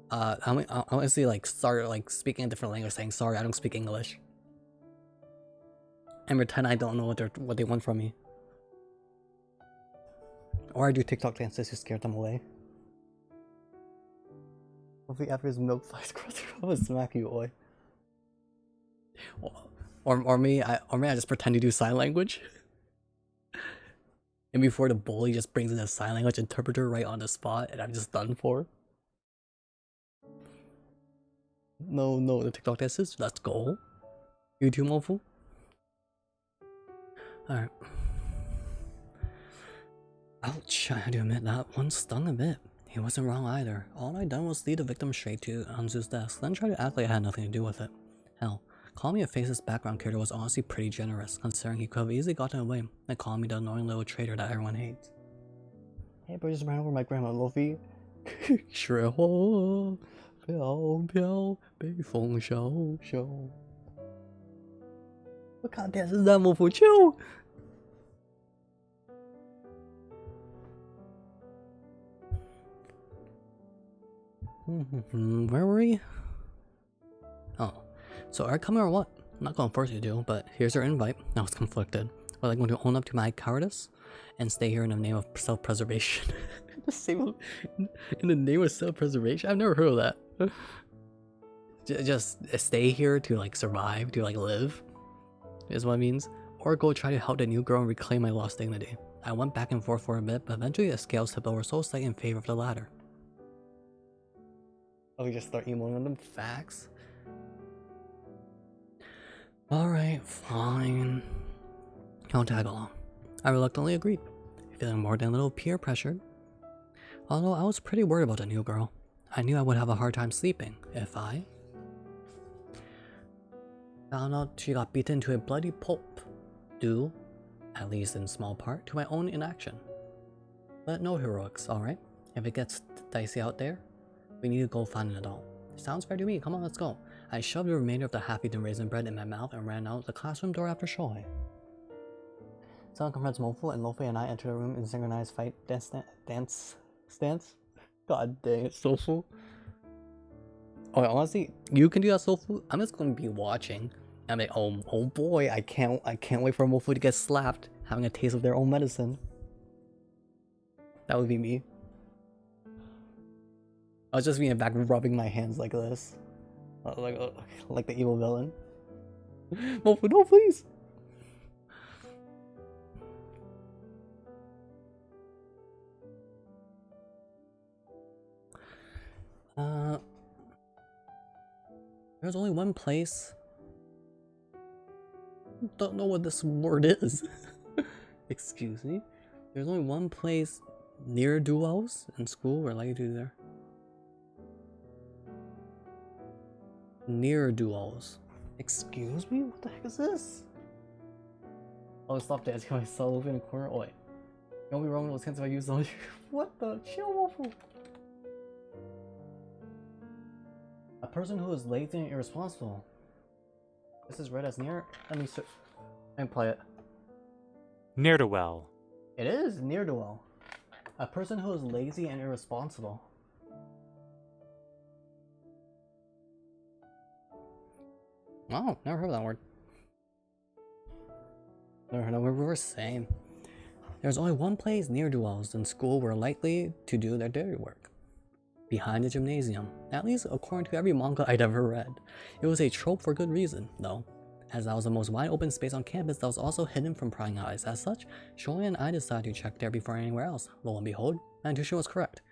I'm instantly like start like speaking a different language, saying sorry, I don't speak English, and pretend I don't know what they want from me. Or I do TikTok dances to scare them away. Hopefully after his milk flies across the room, I'm gonna smack you, oi. Or me, I just pretend to do sign language. And before the bully just brings in a sign language interpreter right on the spot, and I'm just done for. No, the TikTok dances, let's go. You too, Mofu? Alright. Ouch, I had to admit that one stung a bit. He wasn't wrong either. All I'd done was lead the victim straight to Anzu's desk, then try to act like I had nothing to do with it. Hell, calling me a faceless background character was honestly pretty generous, considering he could have easily gotten away and calling me the annoying little traitor that everyone hates. Hey, bro, just ran over my grandma, Luffy. 雪花飘飘，北风萧萧。What kind of dance is that, Mofu? Chill! Where were we? Oh. So are you coming or what? I'm not gonna force you to, but here's your invite. I was conflicted. Was I going to own up to my cowardice and stay here in the name of self-preservation? In the name of self-preservation? I've never heard of that. Just stay here to like survive, to like live, is what it means. Or go try to help the new girl and reclaim my lost dignity. I went back and forth for a bit, but eventually the scales tipped over so slightly in favor of the latter. Oh, we just start emoting them facts? Alright, fine. I'll tag along. I reluctantly agreed, feeling more than a little peer pressured. Although I was pretty worried about the new girl. I knew I would have a hard time sleeping if I found out she got beaten to a bloody pulp, due, at least in small part, to my own inaction. But no heroics, alright? If it gets dicey out there, we need to go find an adult. Sounds fair to me, come on, let's go. I shoved the remainder of the half-eaten raisin bread in my mouth and ran out the classroom door after Shohei. Someone confronts Mofu, and Mofu and I enter the room in synchronized fight dance stance. God dang it, Sofu. Oh, honestly, you can do that, Sofu. I'm just gonna be watching. I'm like, oh boy, I can't wait for Mofu to get slapped, having a taste of their own medicine. That would be me. I was just being back rubbing my hands like this, like the evil villain. Mofu, no, please. There's only one place. Don't know what this word is. Excuse me. There's only one place near duos in school where I like to do there. Near duos. Excuse me? What the heck is this? Oh, stop dancing myself over in a corner. Oh, wait. Don't be wrong with those hands if I use those. What the? Chill, Waffle. A person who is lazy and irresponsible. This is read as near. Let me play it. Ne'er-do-well. It is near-do-well. A person who is lazy and irresponsible. Oh, never heard of that word. Never heard of what we were saying. There's only one place near-do-wells in school were likely to do their dirty work. Behind the gymnasium, at least according to every manga I'd ever read. It was a trope for good reason, though, as that was the most wide open space on campus that was also hidden from prying eyes. As such, Shoei and I decided to check there before anywhere else. Lo and behold, my intuition was correct.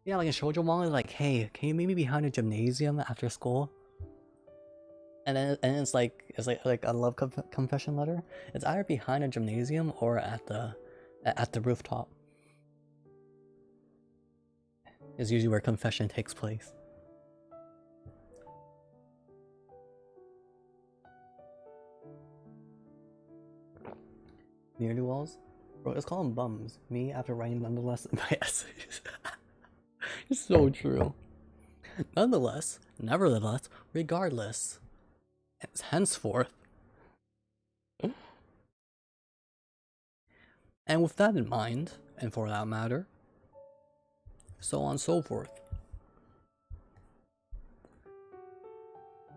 Yeah, like in shoujo manga, like, hey, can you meet me behind a gymnasium after school? And then it's like a love confession letter. It's either behind a gymnasium or at the rooftop. Is usually where confession takes place. Near do walls? Bro, let's call them bums. Me after writing nonetheless in my essays. It's so true. Nonetheless, nevertheless, regardless. Henceforth. And with that in mind, and for that matter, so on and so forth.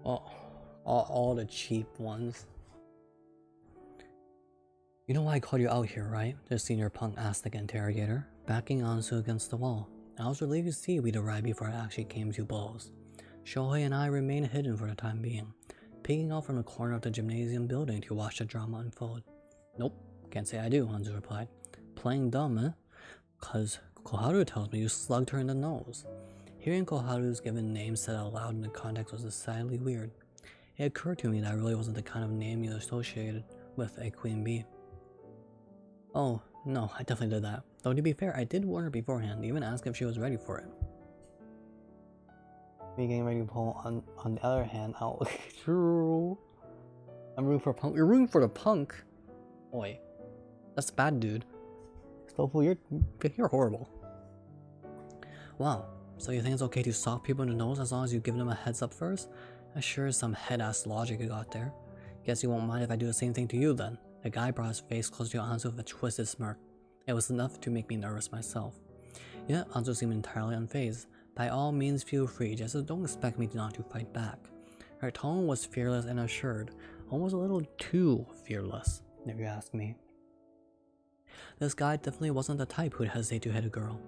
Oh, all the cheap ones. You know why I called you out here, right? The senior punk asked the interrogator, backing Anzu against the wall. I was relieved to see we'd arrived before it actually came to blows. Shohei and I remained hidden for the time being, peeking out from the corner of the gymnasium building to watch the drama unfold. Nope, can't say I do, Anzu replied. Playing dumb, eh? 'Cause Koharu tells me you slugged her in the nose. Hearing Koharu's given name said out loud in the context was decidedly weird. It occurred to me that really wasn't the kind of name you associated with a queen bee. Oh, no, I definitely did that. Though to be fair, I did warn her beforehand, even ask if she was ready for it. Me getting ready to pull on the other hand out. True. I'm rooting for a punk. You're rooting for the punk? Boy, that's bad, dude. Stoffel, you're horrible. Wow, so you think it's okay to sock people in the nose as long as you give them a heads up first? That sure is some head-ass logic you got there. Guess you won't mind if I do the same thing to you then. The guy brought his face close to Anzu with a twisted smirk. It was enough to make me nervous myself. Yet Anzu seemed entirely unfazed. By all means feel free, just don't expect me not to fight back. Her tone was fearless and assured, almost a little too fearless, if you ask me. This guy definitely wasn't the type who'd hesitate to hit a girl.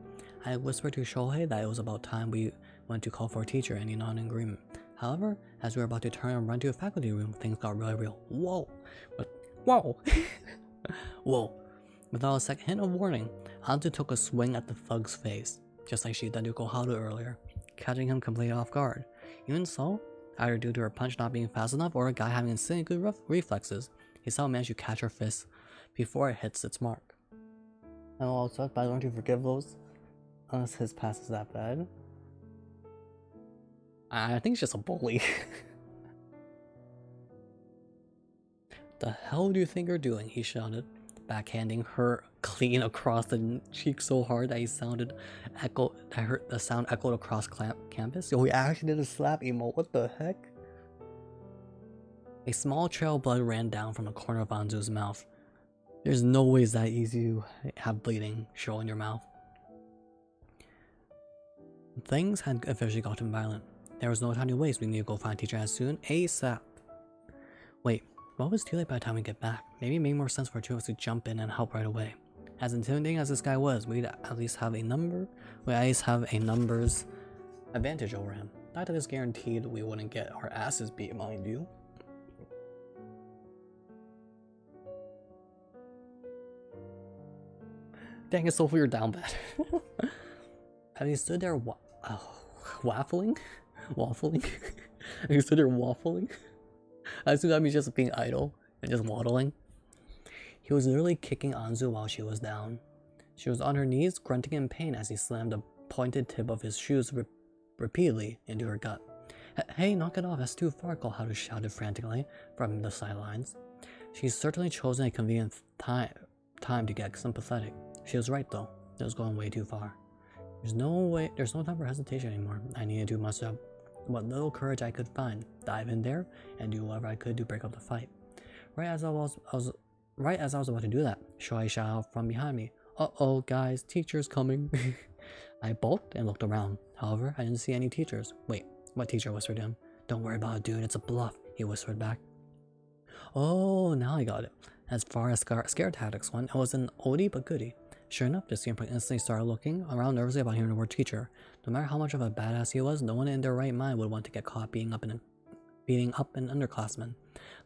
I whispered to Shohei that it was about time we went to call for a teacher, and he nodded in agreement. However, as we were about to turn and run to a faculty room, things got really real. Whoa! Whoa! Whoa! Without a second hint of warning, Anzu took a swing at the thug's face, just like she'd done to Koharu earlier, catching him completely off guard. Even so, either due to her punch not being fast enough or a guy having insanely good reflexes, he somehow managed to catch her fist before it hits its mark. And also, but I learned to forgive those, unless his pass is that bad. I think he's just a bully. The hell do you think you're doing? He shouted, backhanding her clean across the cheek so hard that I heard the sound echoed across campus. Yo, he actually did a slap emote. What the heck? A small trail of blood ran down from the corner of Anzu's mouth. There's no way it's that easy to have bleeding show in your mouth. Things had officially gotten violent. There was no time to waste. We need to go find a teacher as soon ASAP. Wait, what was too late by the time we get back? Maybe it made more sense for two of us to jump in and help right away. As intimidating as this guy was, we'd at least have a numbers advantage over him. Not that it's guaranteed we wouldn't get our asses beat, mind you. Dang it, Sophie, you're down bad. As he stood there waffling? As he stood there waffling? I assume that means just being idle and just waddling. He was literally kicking Anzu while she was down. She was on her knees, grunting in pain as he slammed the pointed tip of his shoes repeatedly into her gut. Hey, knock it off, that's too far, Koharu shouted frantically from the sidelines. She's certainly chosen a convenient time to get sympathetic. She was right though, it was going way too far. There's no time for hesitation anymore. I needed to muster up what little courage I could find, dive in there, and do whatever I could to break up the fight. Right as I was about to do that, Shoei shouted out from behind me, "Uh-oh, guys, teacher's coming." I balked and looked around. However, I didn't see any teachers. Wait, what teacher? Whispered him. "Don't worry about it, dude, it's a bluff," he whispered back. Oh, now I got it. As far as scare tactics went, it was an oldie but goodie. Sure enough, the student instantly started looking around nervously about hearing the word teacher. No matter how much of a badass he was, no one in their right mind would want to get caught beating up an underclassman,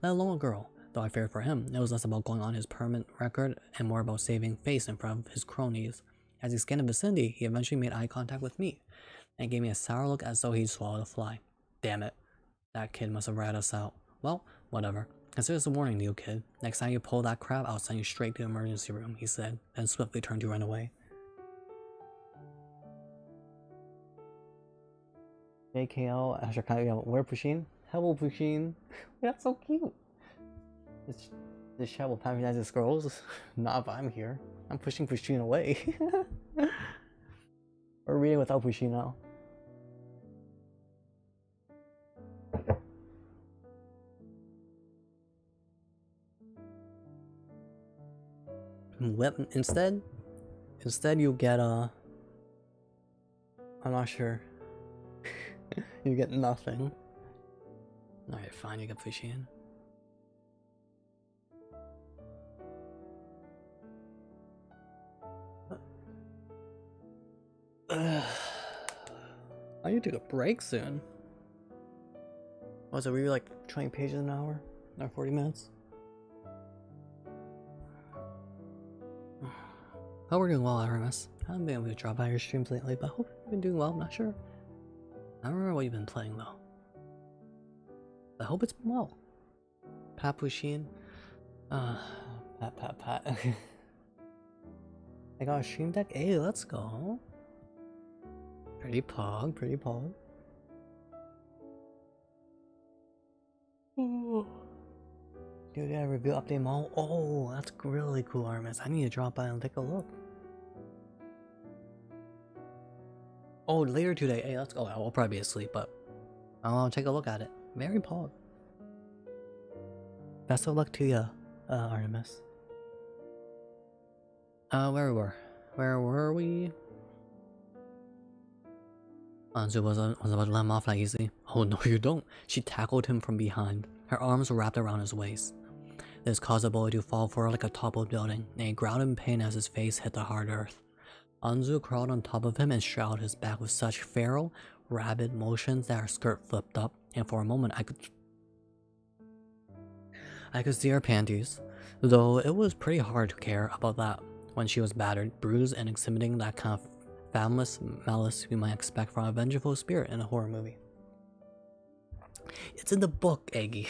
let alone a girl. Though I feared for him, it was less about going on his permanent record and more about saving face in front of his cronies. As he scanned the vicinity, he eventually made eye contact with me, and gave me a sour look as though he'd swallowed a fly. Damn it. That kid must have ratted us out. Well, whatever. Consider this a warning, new kid. Next time you pull that crap, I'll send you straight to the emergency room, he said, then swiftly turned to run away. JKL, Asher Kyle, where Pusheen? Hello, Pusheen. That's so cute. This chat will patronize the scrolls. Not if I'm here. I'm pushing Pusheen away. We're reading without Pusheen now. Instead you get I'm not sure. You get nothing. Alright, fine, you get Pusheen. I need to take a break soon. Was it really like 20 pages an hour? Or 40 minutes? Hope we're doing well, RMS. I haven't been able to drop by your streams lately, but I hope you've been doing well. I'm not sure. I don't remember what you've been playing though. I hope it's been well. Papushin. Pat. I got a stream deck. Hey, let's go. Pretty pog. Ooh. Dude, yeah, review update mall. Oh, that's really cool, RMS. I need to drop by and take a look. Oh, later today. Hey, let's go. I'll probably be asleep, but I'll take a look at it. Very pog. Best of luck to you, Artemis. Where were we? Anzu was about to let him off that easy. Oh no, you don't. She tackled him from behind. Her arms were wrapped around his waist. This caused the boy to fall forward like a toppled building, and he growled in pain as his face hit the hard earth. Anzu crawled on top of him and straddled his back with such feral, rabid motions that her skirt flipped up, and for a moment I could see her panties, though it was pretty hard to care about that when she was battered, bruised, and exhibiting that kind of fathomless malice we might expect from a vengeful spirit in a horror movie. It's in the book, Eggy.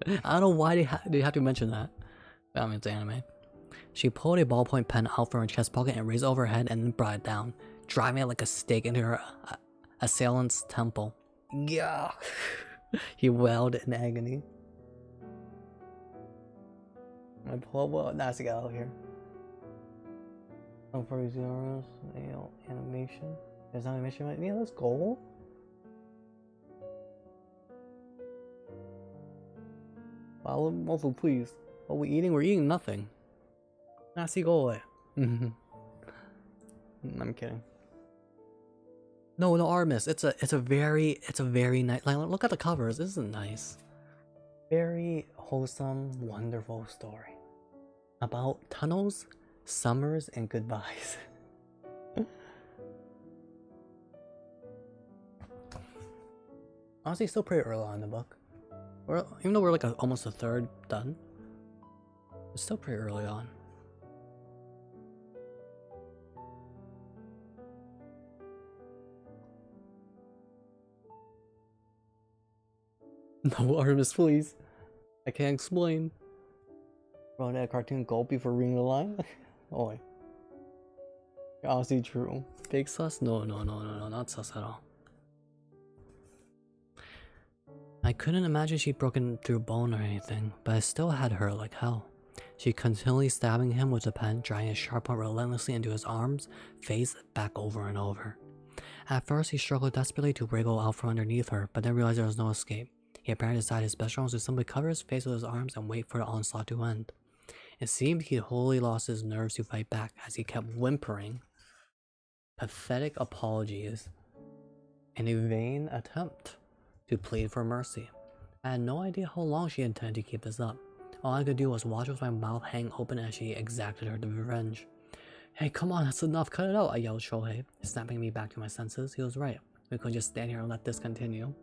I don't know why they have to mention that. I mean, it's anime. She pulled a ballpoint pen out from her chest pocket and raised over her head and then brought it down, driving it like a stake into her assailant's temple. Yeah. He wailed in agony. My pull well, nice to get out of here. For zeros, animation. There's animation right? Yeah, let's go. Well, also please. What are we eating? We're eating nothing. Nasi go away. I'm kidding. No, Artemis. It's a very nice. Like, look at the covers. This is nice. Very wholesome, wonderful story about tunnels, summers, and goodbyes. Honestly, still pretty early on in the book. Even though we're like almost a third done, it's still pretty early on. No, Artemis, please. I can't explain. Wrote that cartoon gulp before reading the line? Oh, honestly true. Big sus? No, not sus at all. I couldn't imagine she'd broken through bone or anything, but it still had hurt like hell. She continually stabbing him with the pen, driving a sharp point relentlessly into his arms, face, back over and over. At first, he struggled desperately to wriggle out from underneath her, but then realized there was no escape. He apparently decided his best was to simply cover his face with his arms and wait for the onslaught to end. It seemed he'd wholly lost his nerves to fight back, as he kept whimpering pathetic apologies in a vain attempt to plead for mercy. I had no idea how long she intended to keep this up. All I could do was watch with my mouth hang open as she exacted her revenge. Hey, come on, that's enough, cut it out, I yelled Shohei, snapping me back to my senses. He was right. We couldn't just stand here and let this continue.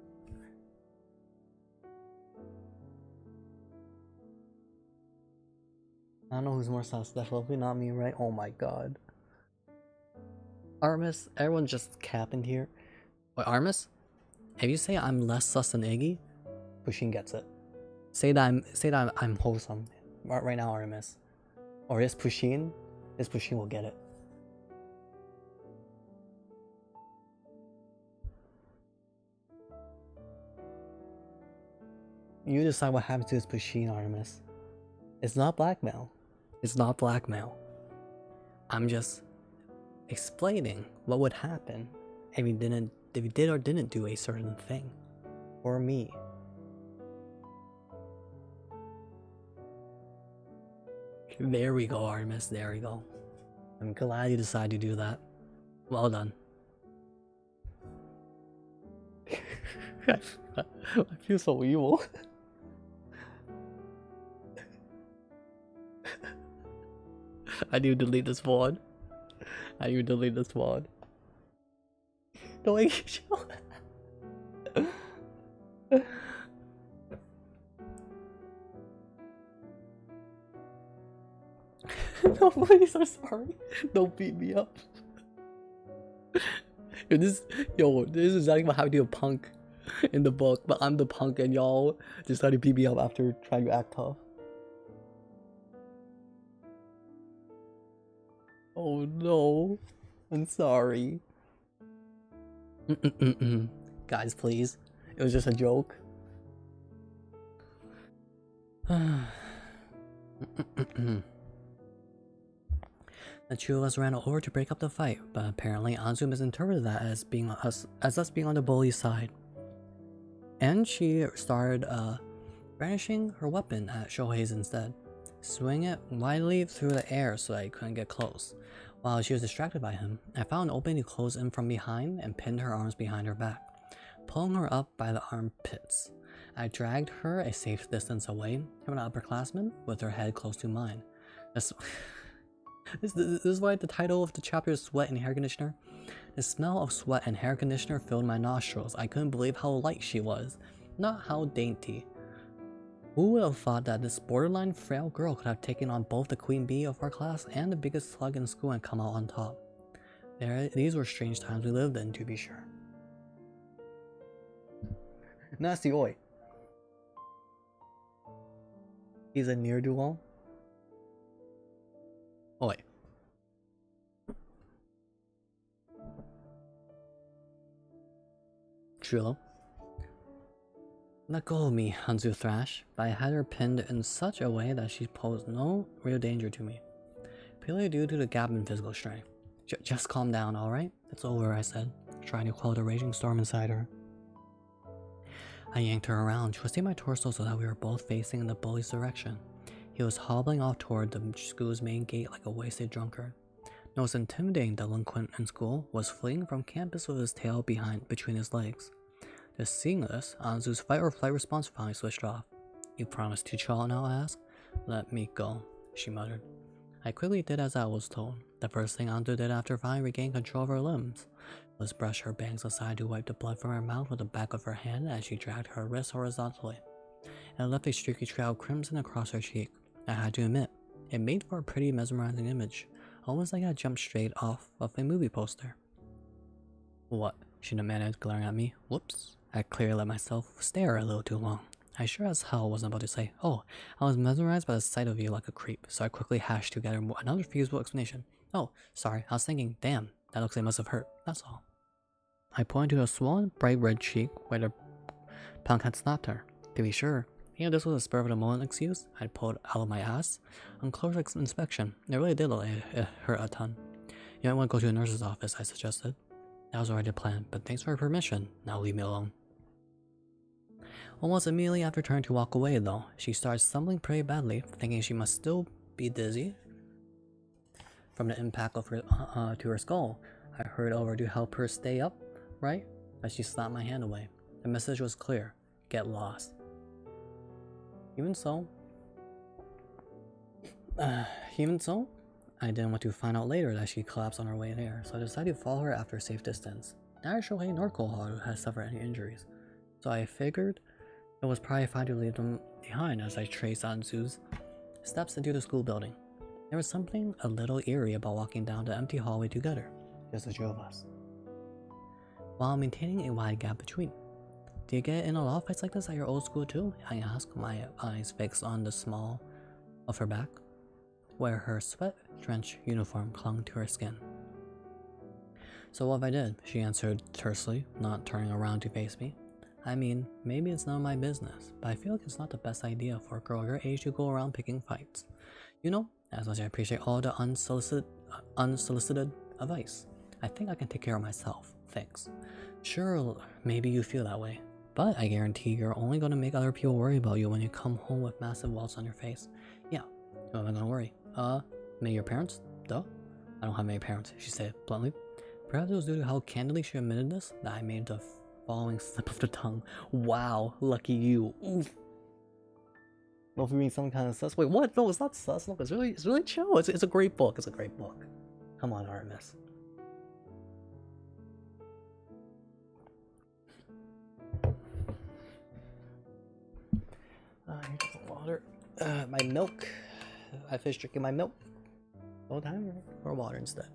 I don't know who's more sus, definitely not me, right? Oh my god. Artemis, everyone's just capping here. Wait, Artemis? If you say I'm less sus than Iggy, Pusheen gets it. Say that I'm wholesome right now, Artemis. Or is Pusheen will get it. You decide what happens to this Pusheen, Artemis. It's not blackmail. It's not blackmail. I'm just explaining what would happen if he did or didn't do a certain thing. Or me. There we go, Artemis. There we go. I'm glad you decided to do that. Well done. I feel so evil. I need to delete this VOD. No, I can't show. No, please, I'm sorry. Don't beat me up. This is exactly what happened to a punk in the book, but I'm the punk and y'all decided to beat me up after trying to act tough. Oh no, I'm sorry. Guys, please. It was just a joke. The two of us ran over to break up the fight, but apparently Anzu misinterpreted that as us being on the bully's side. And she started brandishing her weapon at Shohei's instead, swinging it widely through the air so that he couldn't get close. While she was distracted by him, I found an opening to close in from behind and pinned her arms behind her back, pulling her up by the armpits. I dragged her a safe distance away from an upperclassman with her head close to mine. This is why the title of the chapter is Sweat and Hair Conditioner. The smell of sweat and hair conditioner filled my nostrils. I couldn't believe how light she was, not how dainty. Who would have thought that this borderline frail girl could have taken on both the queen bee of our class and the biggest slug in school and come out on top? These were strange times we lived in, to be sure. Nasty oi. He's a ne'er-do-well. Oi. Trilo. Let go of me, Anzu thrashed, but I had her pinned in such a way that she posed no real danger to me, purely due to the gap in physical strength. Just calm down, alright? It's over, I said, trying to quell the raging storm inside her. I yanked her around, twisting my torso so that we were both facing in the bully's direction. He was hobbling off toward the school's main gate like a wasted drunkard. The most intimidating delinquent in school was fleeing from campus with his tail between his legs. Just seeing this, Anzu's fight or flight response finally switched off. You promised to chill now, I asked. Let me go, she muttered. I quickly did as I was told. The first thing Anzu did after finally regaining control of her limbs was brush her bangs aside to wipe the blood from her mouth with the back of her hand as she dragged her wrist horizontally. It left a streaky trail of crimson across her cheek. I had to admit, it made for a pretty mesmerizing image, almost like I jumped straight off of a movie poster. What? She demanded, glaring at me. Whoops. I clearly let myself stare a little too long. I sure as hell wasn't about to say, oh, I was mesmerized by the sight of you like a creep, so I quickly hashed together another feasible explanation. Oh, sorry, I was thinking, damn, that looks like it must have hurt, that's all. I pointed to a swollen, bright red cheek where the punk had slapped her. To be sure, this was a spur of the moment excuse I'd pulled out of my ass. On closer inspection, it really did look like it hurt a ton. You might want to go to a nurse's office, I suggested. That was already the plan, but thanks for your permission. Now leave me alone. Almost immediately after turning to walk away, though, she started stumbling pretty badly, thinking she must still be dizzy from the impact of her to her skull. I hurried over to help her stay up, right? As she slapped my hand away. The message was clear: get lost. Even so, I didn't want to find out later that she collapsed on her way there, so I decided to follow her after a safe distance. Neither Shohei nor Koharu had suffered any injuries, so I figured it was probably fine to leave them behind as I traced Anzu's steps into the school building. There was something a little eerie about walking down the empty hallway together, just the two of us, while maintaining a wide gap between. Do you get in a lot of fights like this at your old school too? I asked, my eyes fixed on the small of her back, where her sweat-drenched uniform clung to her skin. So what if I did? She answered tersely, not turning around to face me. I mean, maybe it's none of my business, but I feel like it's not the best idea for a girl your age to go around picking fights. You know, as much as I appreciate all the unsolicited advice, I think I can take care of myself, thanks. Sure, maybe you feel that way, but I guarantee you're only going to make other people worry about you when you come home with massive welts on your face. Yeah, who am I going to worry? Maybe your parents? Duh. I don't have many parents, she said bluntly. Perhaps it was due to how candidly she admitted this that I made the following slip of the tongue. Wow, lucky you. Oof. Well, if you're reading some kind of sus. Wait, what? No, it's not sus. Look, it's really chill. It's a great book. It's a great book. Come on, Artemis. Here's the water. My milk. I finished drinking my milk. All the time, or water instead.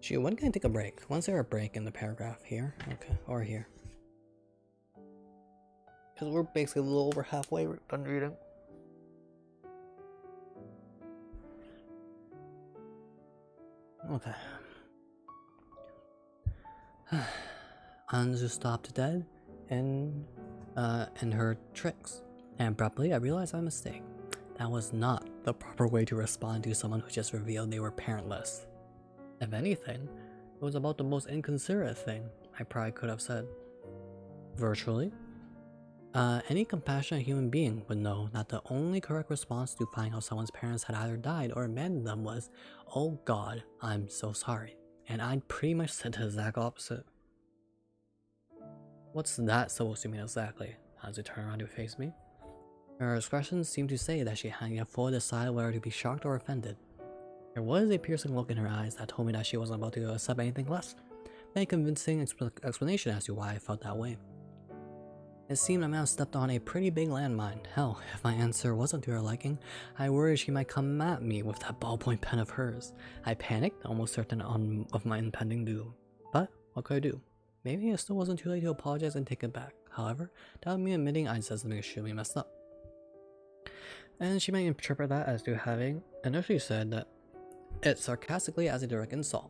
Shoot, when can I take a break? When's there a break in the paragraph? Here? Okay, or here. Because we're basically a little over halfway done reading. Okay. Anzu stopped dead in her tricks, and abruptly I realized my mistake. That was not the proper way to respond to someone who just revealed they were parentless. If anything, It was about the most inconsiderate thing I probably could have said. Virtually. Any compassionate human being would know that the only correct response to finding out someone's parents had either died or abandoned them was, "Oh God, I'm so sorry." And I'd pretty much said the exact opposite. What's that supposed to mean exactly? Anzu turned around to face me. Her expressions seemed to say that she hadn't yet fully decided whether to be shocked or offended. There was a piercing look in her eyes that told me that she wasn't about to accept anything less than a convincing explanation as to why I felt that way. It seemed I might have stepped on a pretty big landmine. Hell, if my answer wasn't to her liking, I worried she might come at me with that ballpoint pen of hers. I panicked, almost certain of my impending doom. But what could I do? Maybe it still wasn't too late to apologize and take it back. However, that would mean admitting I'd said something extremely messed up. And she might interpret that as to having initially said that it sarcastically as a direct insult.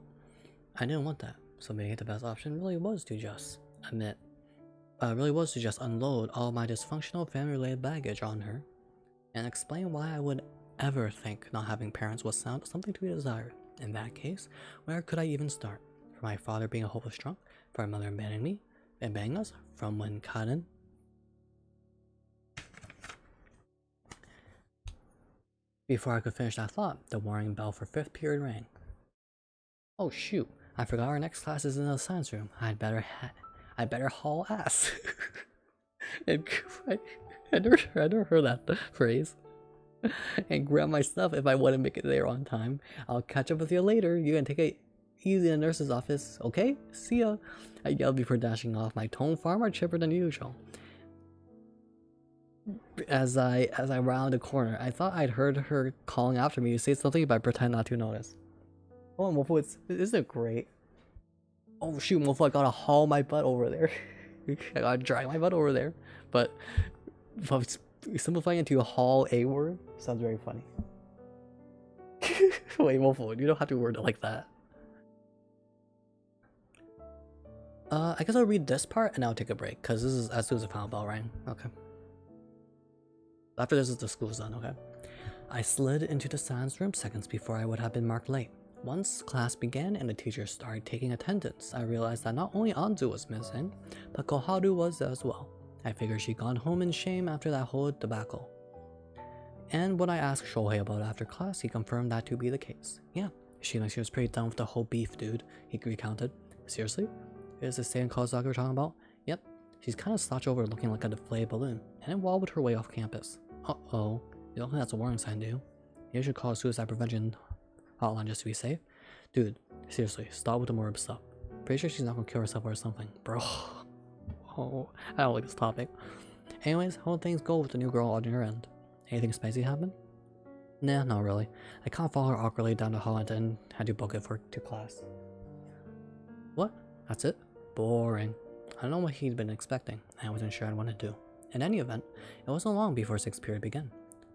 I didn't want that, so maybe the best option really was to just unload all my dysfunctional family-related baggage on her, and explain why I would ever think not having parents was something to be desired. In that case, where could I even start? From my father being a hopeless drunk, from my mother abandoning me, and abandoning us, from when Kaden... Before I could finish that thought, the warning bell for 5th period rang. Oh shoot, I forgot our next class is in the science room. I'd better haul ass. And I never heard that phrase. And grab my stuff if I want to make it there on time. I'll catch up with you later. You can take it easy in the nurse's office, okay? See ya. I yelled before dashing off, my tone far more chipper than usual. As I rounded the corner, I thought I'd heard her calling after me to say something, but I pretend not to notice. Oh, Mofo, isn't it great? Oh shoot, Mofo, I gotta haul my butt over there. I gotta drag my butt over there. But simplifying it to a haul a word sounds very funny. Wait, Mofo, you don't have to word it like that. I guess I'll read this part and I'll take a break, because this is as soon as the final bell rang. Okay. After this is the school's done, okay? I slid into the science room seconds before I would have been marked late. Once class began and the teachers started taking attendance, I realized that not only Anzu was missing, but Koharu was as well. I figured she'd gone home in shame after that whole debacle. And when I asked Shohei about it after class, he confirmed that to be the case. Yeah, she was pretty done with the whole beef, dude, he recounted. Seriously? Is this same Kozak we're talking about? Yep. She's kind of slouched over looking like a deflated balloon, and then wobbled her way off campus. Uh-oh. You don't think that's a warning sign, do you? You should call a suicide prevention hotline just to be safe. Dude, seriously, stop with the morbid stuff. Pretty sure she's not gonna kill herself or something. Bro. Oh, I don't like this topic. Anyways, how things go with the new girl on your end? Anything spicy happen? Nah, not really. I can't follow her awkwardly down the hall and then had to book it to class. What? That's it? Boring. I don't know what he'd been expecting. I wasn't sure I'd want to do. In any event, it wasn't long before 6th period began.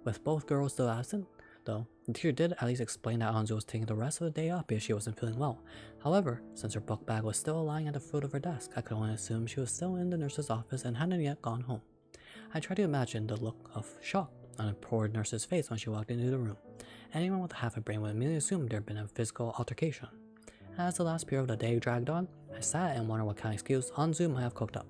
With both girls still absent, though, the teacher did at least explain that Anzu was taking the rest of the day off because she wasn't feeling well. However, since her book bag was still lying at the foot of her desk, I could only assume she was still in the nurse's office and hadn't yet gone home. I tried to imagine the look of shock on the poor nurse's face when she walked into the room. Anyone with half a brain would immediately assume there had been a physical altercation. As the last period of the day dragged on, I sat and wondered what kind of excuse Anzu might have cooked up.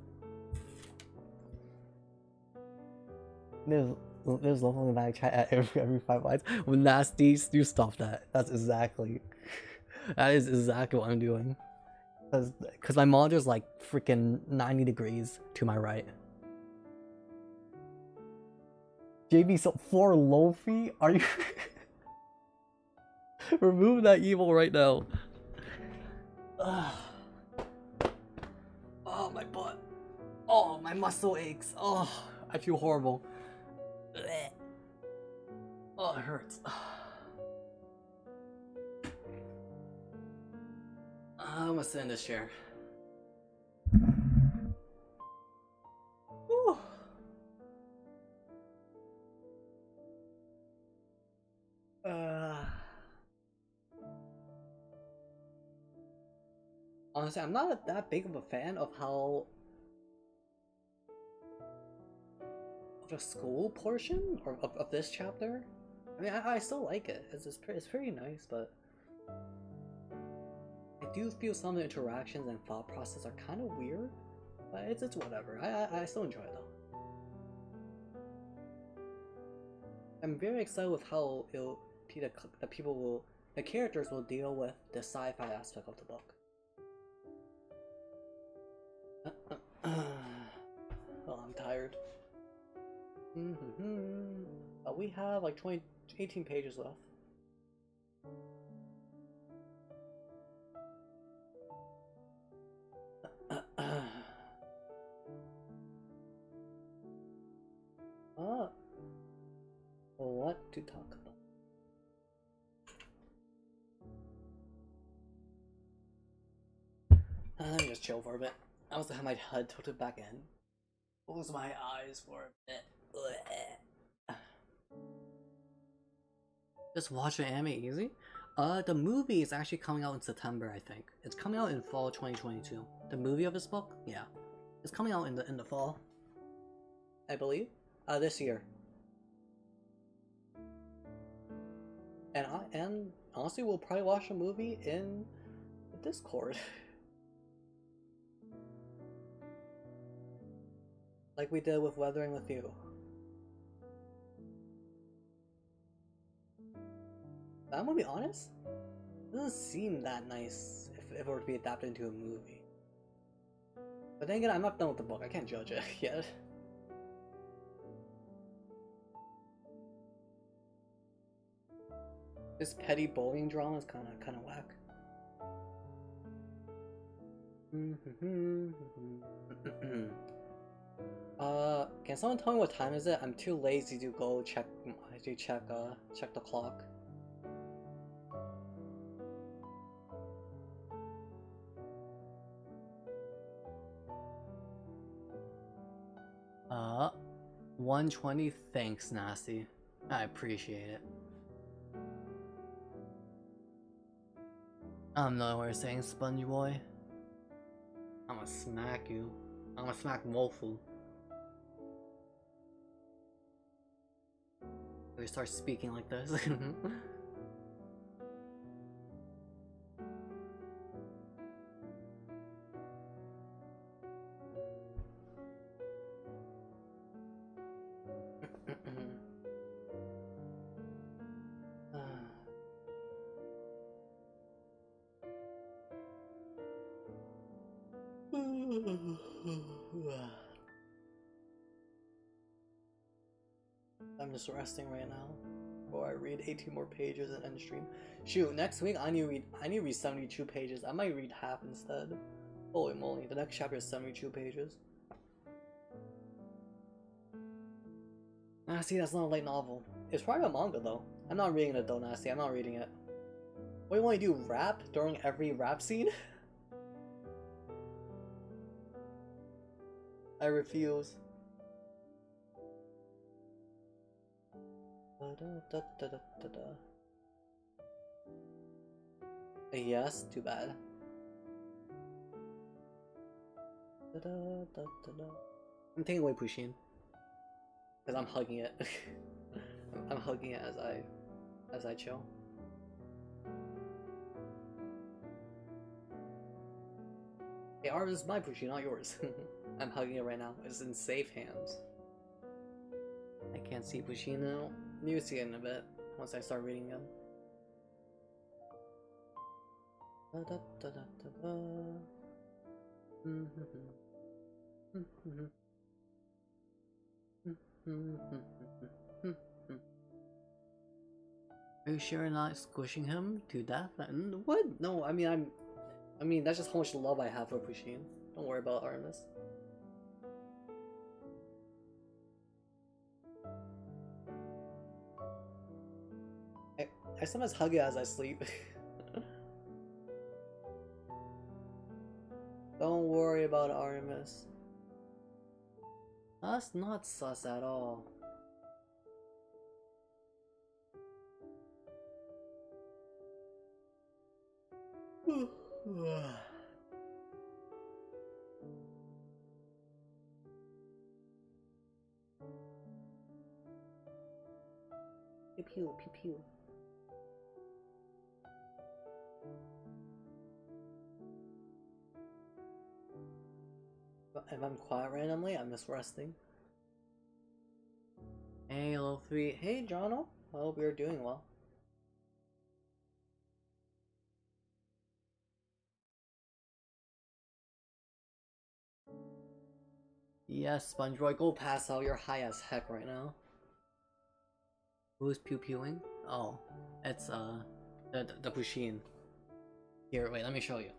There's love on the back chat at every 5 lines. When nasty, you stop that. That is exactly what I'm doing. Cause my monitor's like freaking 90 degrees to my right. JB, so for Lofi? Are you remove that evil right now? Oh, my butt. Oh, my muscle aches. Oh, I feel horrible. Oh, it hurts. I'm gonna sit in this chair. Whew. Honestly, I'm not that big of a fan of the school portion or of this chapter. I mean, I still like it. It's pretty nice, but I do feel some of the interactions and thought process are kind of weird, but it's whatever. I still enjoy it though. I'm very excited with how the characters will deal with the sci-fi aspect of the book. Well, I'm tired. We have like 18 pages left. What to talk about? Let me just chill for a bit. I also have my head tilted back in. Close my eyes for a bit. Just watch the anime easy? The movie is actually coming out in September, I think. It's coming out in fall 2022. The movie of this book? Yeah. It's coming out in the fall. I believe. This year. And honestly, we'll probably watch a movie in the Discord. Like we did with Weathering with You. I'm gonna be honest, it doesn't seem that nice if it were to be adapted into a movie. But then again, I'm not done with the book, I can't judge it yet. This petty bullying drama is kinda whack. Can someone tell me what time is it? I'm too lazy to go check the clock. Uh, 120. Thanks, Nasty. I appreciate it. I don't know what you're saying, Spongy Boy. I'ma smack you. I'ma smack Wolfu. We start speaking like this. I'm just resting right now before I read 18 more pages and end stream. Shoot, next week I need to read 72 pages. I might read half instead. Holy moly, the next chapter is 72 pages. Nasty, that's not a light novel. It's probably a manga though. I'm not reading it though, Nasty. I'm not reading it. What do you want to do? Rap during every rap scene? I refuse. Yes, too bad. I'm taking away Pushin because I'm hugging it. I'm hugging it as I chill. Hey, ours is my Pushin, not yours. I'm hugging it right now. It's in safe hands. I can't see Pushin now. You'll see it in a bit once I start reading them. Are you sure you're not squishing him to death? And what? No, I mean that's just how much love I have for Pushin. Don't worry about Artemis. I sometimes hug it as I sleep. Don't worry about Artemis. That's not sus at all. Pew pew pew pew. if I'm quiet randomly, I'm just resting. Hey, Luffy. Hey, Jono. I hope you're doing well. Yes, SpongeBob, go pass out. You're high as heck right now. Who's pew-pewing? Oh, it's the Pusheen. Here, wait, let me show you.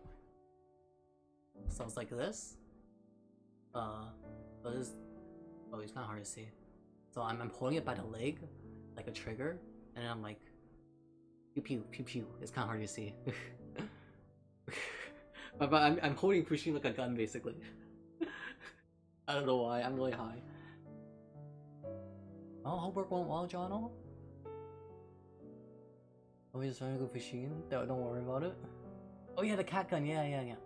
Sounds like this. But this. Oh, it's kind of hard to see. So I'm holding it by the leg, like a trigger, and I'm like, pew pew pew pew. It's kind of hard to see. but I'm holding Pusheen like a gun basically. I don't know why. I'm really high. Oh, homework went well, Jono. Are we just trying to go Pusheen? Don't worry about it. Oh yeah, the cat gun. Yeah.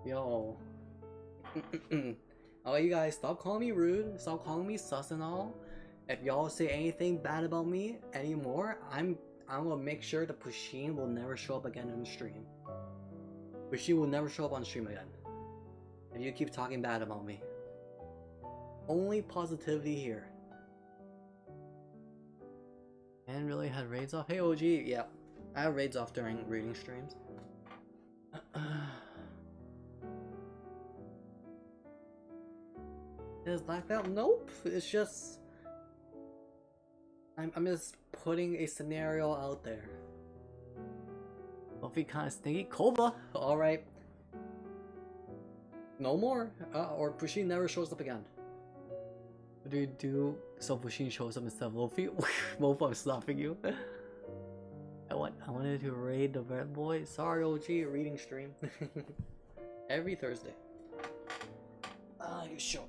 Yo. Alright, you guys, stop calling me rude. Stop calling me sus and all. If y'all say anything bad about me anymore, I'm gonna make sure the Pusheen will never show up again on stream. Pusheen will never show up on stream again. If you keep talking bad about me. Only positivity here. And really had raids off. Hey OG, yeah. I have raids off during reading streams. Is black belt? Nope. It's just I'm just putting a scenario out there. Luffy kind of stinky. Koba. All right. No more. Or Pusheen never shows up again. What do you do so Pusheen shows up instead of Luffy? Both I'm slapping you. I wanted to raid the red boy. Sorry OG, reading stream. Every Thursday. You show.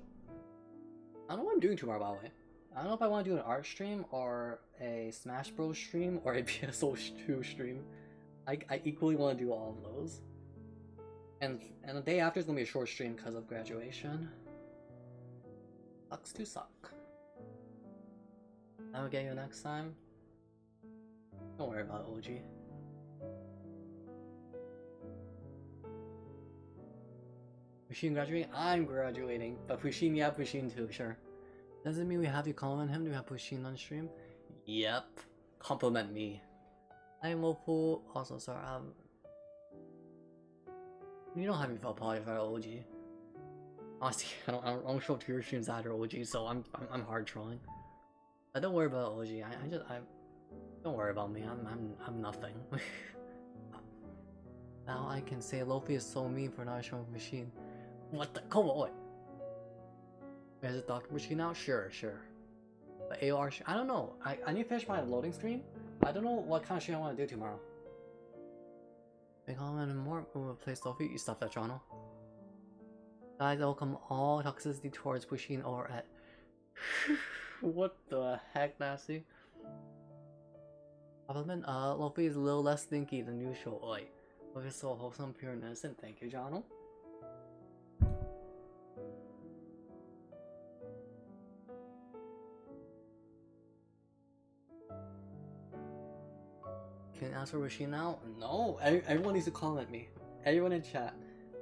I don't know what I'm doing tomorrow, by the way. I don't know if I want to do an art stream or a Smash Bros stream or a PSO2 stream. I equally want to do all of those. And the day after is gonna be a short stream because of graduation. Sucks to suck. I will get you next time. Don't worry about it, OG. Pusheen graduating? I'm graduating. But Pusheen, yeah, Pusheen too, sure. Doesn't mean we have to compliment him. Do we have Pusheen on stream? Yep. Compliment me. I'm Mofu. Also, sorry, you don't have me feel apologize for OG. Honestly, I don't show up to your streams after OG, so I'm hard trolling. But don't worry about OG. I don't worry about me. I'm nothing. Now I can say Luffy is so mean for not showing Pusheen. What the? Come on. Is it Dr. Pusheen now? Sure. But AOR, I don't know. I need to finish my loading screen. I don't know what kind of shit I want to do tomorrow. Big comment and more. We'll replace Luffy. You stop that, Jono. Guys, welcome all toxicity towards Pusheen or at. What the heck, Nasty? Compliment, Luffy is a little less stinky than usual. Oi. Luffy is so wholesome, pure, and innocent. Thank you, Jono. Can I ask for Pusheen now? No, everyone needs to comment me. Everyone in chat.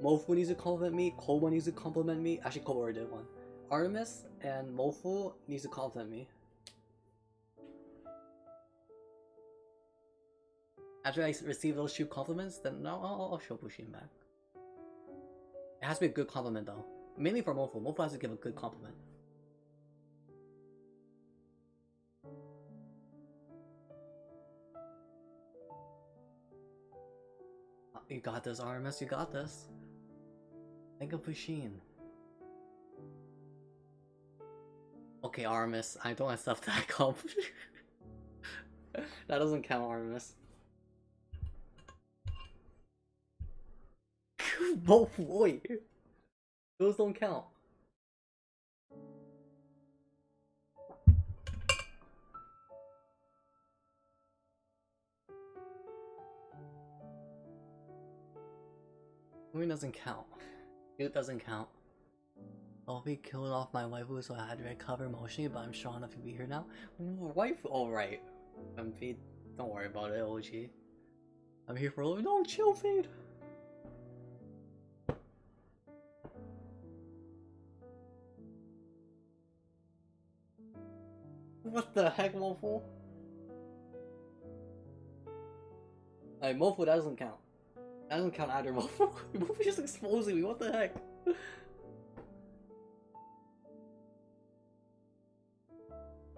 Mofu needs to compliment me. Koba needs to compliment me. Actually, Koba already did one. Artemis and Mofu needs to compliment me. After I receive those two compliments, then no, I'll show Pusheen back. It has to be a good compliment though. Mainly for Mofu. Mofu has to give a good compliment. You got this, RMS, you got this. Think of Pusheen. Okay, RMS, I don't accept that compliment. That doesn't count, RMS. Both, boy. Those don't count. It doesn't count. It doesn't count. Luffy killed off my waifu, so I had to recover emotionally, but I'm strong enough to be here now. Wife, alright. Don't worry about it, OG. I'm here for a little. No, chill, Fade. What the heck, Mofo? Hey, Mofo, that doesn't count. That doesn't count either, Mofo. Mofo's just exposing me, what the heck?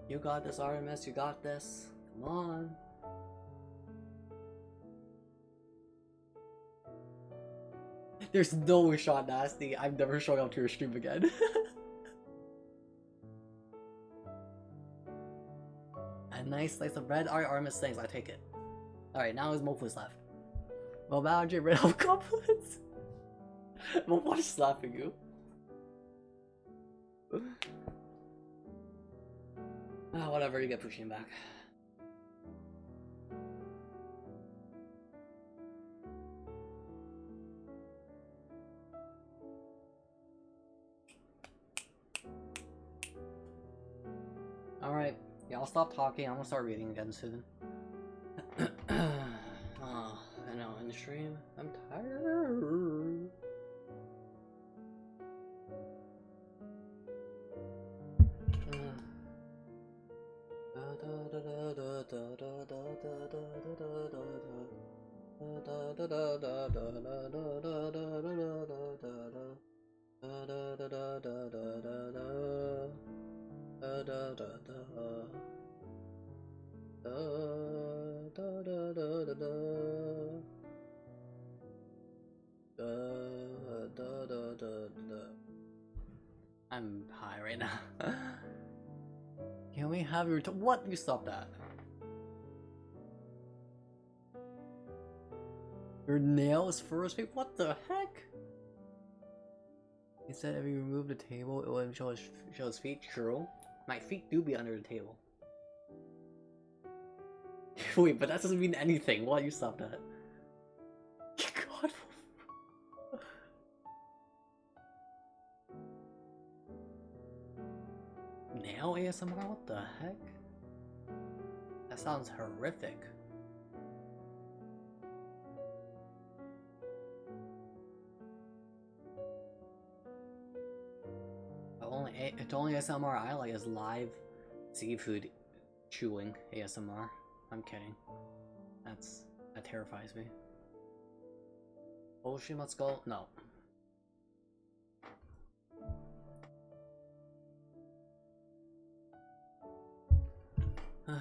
You got this, Artemis, you got this. Come on. There's no shot nasty. I'm never showing up to your stream again. A nice slice of bread. Alright, Artemis, thanks, I take it. Alright, now his Mofo's left. Well, Boundary, red elf compliments. Mofo is slapping you. Whatever, you get pushing back. Alright, yeah, I'll stop talking. I'm gonna start reading again soon. Oh, I know, in the stream, I'm tired. I'm high right now. Can we have your what? You stop that. Your nails first? Wait, what the heck? He said if you remove the table, it would show his feet. True. My feet do be under the table. Wait, but that doesn't mean anything. Why you stop that? God. Nail ASMR? What the heck? That sounds horrific. The only ASMR I like is live seafood chewing ASMR. I'm kidding. That terrifies me. Ocean, let's go. No. I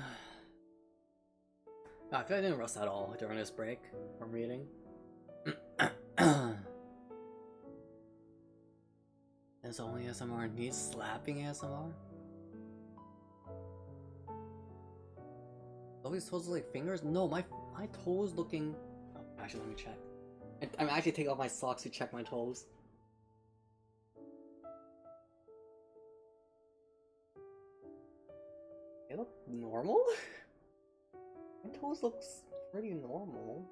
feel like I didn't rest at all during this break from reading. This only ASMR needs slapping ASMR? All these toes look like fingers? No, my toes looking... Oh, actually, let me check. I'm actually taking off my socks to check my toes. They look normal? My toes looks pretty normal.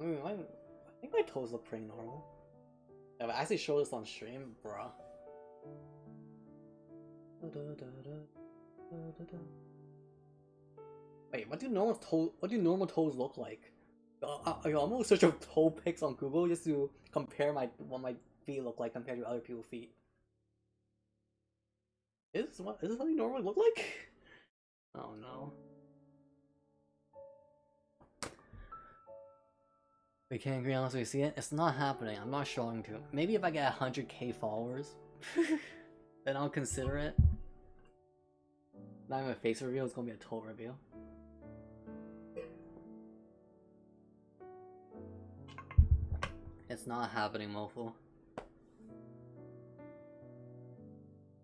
I think my toes look pretty normal. If I actually show this on stream, bruh. Wait, what do normal toes look like? I'm gonna search up toe pics on Google just to compare what my feet look like compared to other people's feet. Is this what they normally look like? Oh no. We can't agree unless we see it. It's not happening. I'm not showing to. Maybe if I get 100k followers, then I'll consider it. Not even a face reveal. It's gonna be a toe reveal. It's not happening, Mofo.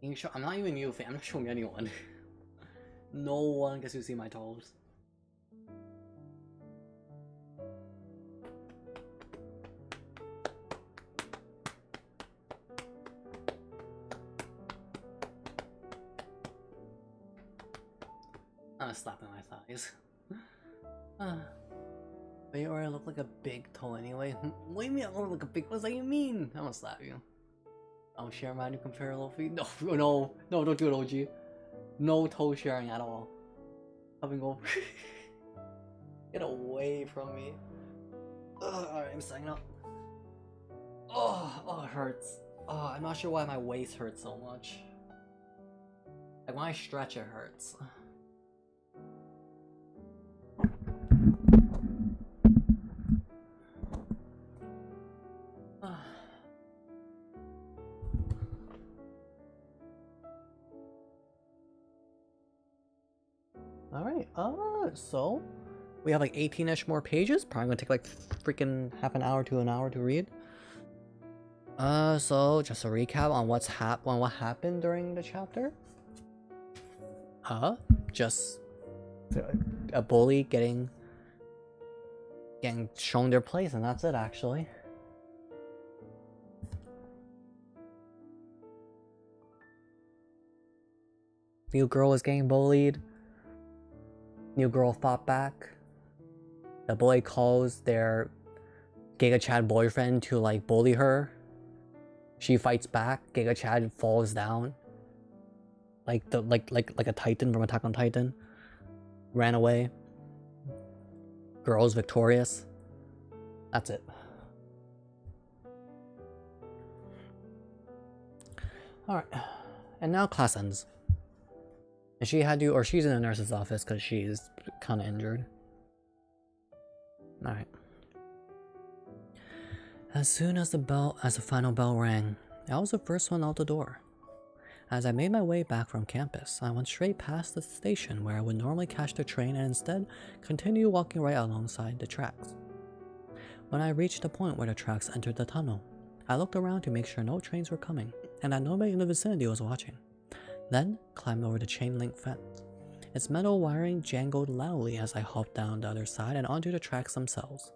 You can show, I'm not even you. I'm not showing anyone. No one gets to see my toes. I'm slapping my thighs. But you already look like a big toe anyway. What do you mean I look like a big? What does that even mean? I'm gonna slap you. I'll share my new comparable feed. No, no, no, don't do it, OG. No toe sharing at all. Coming over. Get away from me. Alright, I'm signing up. Oh, it hurts. Oh, I'm not sure why my waist hurts so much. Like when I stretch, it hurts. Alright, so we have like 18-ish more pages. Probably gonna take like freaking half an hour to an hour to read. So just a recap on what happened during the chapter. Just a bully getting shown their place, and that's it actually. New girl was getting bullied. New girl fought back. The bully calls their Giga Chad boyfriend to like bully her. She fights back. Giga Chad falls down. Like a Titan from Attack on Titan. Ran away. Girl's victorious. That's it. Alright. And now class ends. And she's in the nurse's office because she's kind of injured. Alright. As soon as the final bell rang, I was the first one out the door. As I made my way back from campus, I went straight past the station where I would normally catch the train and instead continue walking right alongside the tracks. When I reached the point where the tracks entered the tunnel, I looked around to make sure no trains were coming and that nobody in the vicinity was watching. Then climbed over the chain link fence. Its metal wiring jangled loudly as I hopped down the other side and onto the tracks themselves.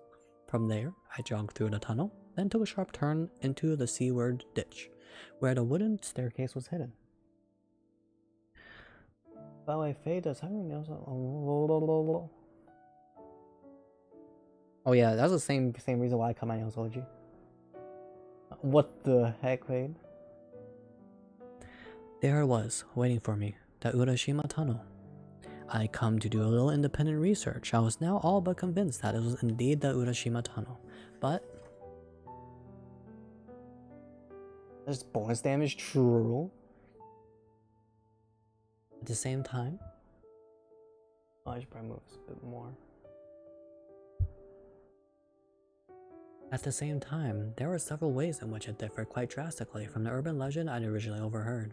From there, I jogged through the tunnel, then took a sharp turn into the seaward ditch, where the wooden staircase was hidden. By the way, Faye does having nails. Oh yeah, that's the same reason why I cut my nails, OG. What the heck, Faye? There I was, waiting for me, the Urashima tunnel. I come to do a little independent research. I was now all but convinced that it was indeed the Urashima tunnel, but this bonus damage true. At the same time, I should probably move a bit more. At the same time, there were several ways in which it differed quite drastically from the urban legend I'd originally overheard.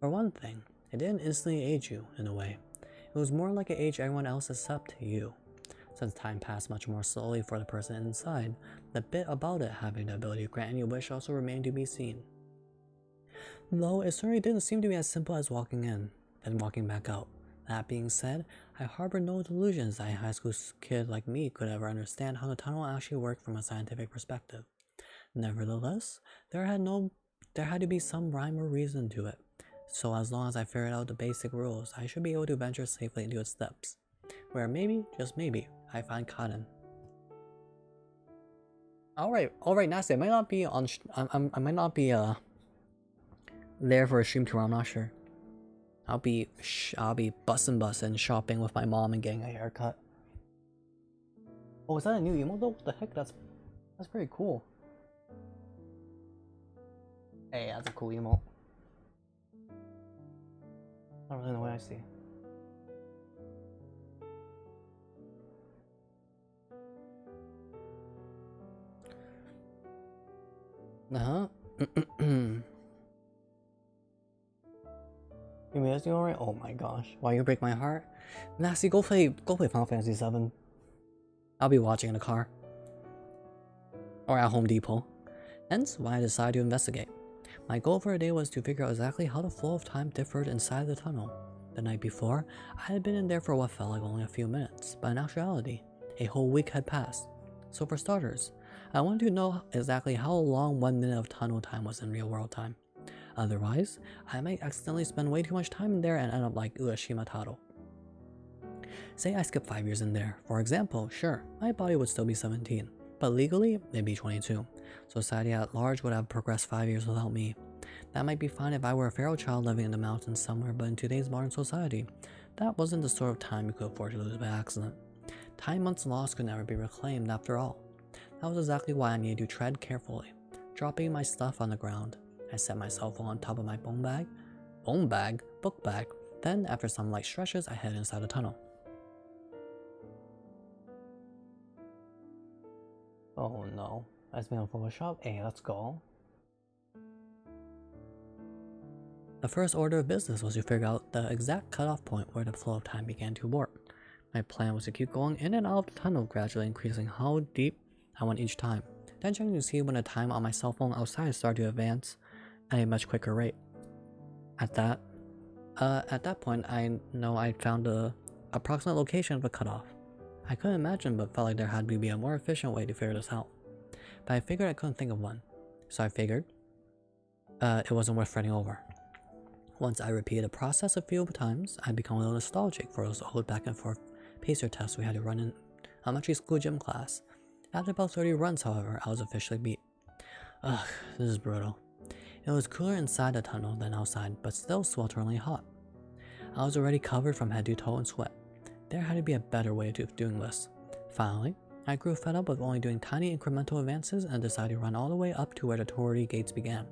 For one thing, it didn't instantly age you, in a way. It was more like it aged everyone else except you. Since time passed much more slowly for the person inside, the bit about it having the ability to grant any wish also remained to be seen. Though it certainly didn't seem to be as simple as walking in, then walking back out. That being said, I harbored no delusions that a high school kid like me could ever understand how the tunnel actually worked from a scientific perspective. Nevertheless, there had to be some rhyme or reason to it. So as long as I figured out the basic rules, I should be able to venture safely into its depths, where maybe, just maybe, I find cotton. Alright, Nasty, I might not be on, I might not be, there for a stream tomorrow, I'm not sure. I'll be bussin' shopping with my mom and getting a haircut. Oh, is that a new emote though? What the heck? That's pretty cool. Hey, that's a cool emote. Not really the way I see. You mean that's alright? Oh my gosh. Why you break my heart? Nasty, go play Final Fantasy VII. I'll be watching in the car. Or at Home Depot. Hence why I decided to investigate. My goal for the day was to figure out exactly how the flow of time differed inside the tunnel. The night before, I had been in there for what felt like only a few minutes, but in actuality, a whole week had passed. So for starters, I wanted to know exactly how long 1 minute of tunnel time was in real world time. Otherwise, I might accidentally spend way too much time in there and end up like Urashima Taro. Say I skip 5 years in there. For example, sure, my body would still be 17, but legally, it'd be 22. Society at large would have progressed 5 years without me. That might be fine if I were a feral child living in the mountains somewhere, but in today's modern society, that wasn't the sort of time you could afford to lose by accident. Time once lost could never be reclaimed after all. That was exactly why I needed to tread carefully. Dropping my stuff on the ground, I set my cell phone on top of my book bag. Then, after some light stretches, I headed inside the tunnel. Oh no, that's me on Photoshop. Hey, let's go. The first order of business was to figure out the exact cutoff point where the flow of time began to warp. My plan was to keep going in and out of the tunnel, gradually increasing how deep I went each time, then checking to see when the time on my cell phone outside started to advance at a much quicker rate. At that point, I know I'd found the approximate location of the cutoff. I couldn't imagine, but felt like there had to be a more efficient way to figure this out. But I figured I couldn't think of one, so I figured it wasn't worth fretting over. Once I repeated the process a few times, I'd become a little nostalgic for those old back and forth pacer tests we had to run in elementary school gym class. After about 30 runs, however, I was officially beat. Ugh, this is brutal. It was cooler inside the tunnel than outside, but still swelteringly hot. I was already covered from head to toe in sweat. There had to be a better way of doing this. Finally, I grew fed up with only doing tiny incremental advances and decided to run all the way up to where the Torii gates began.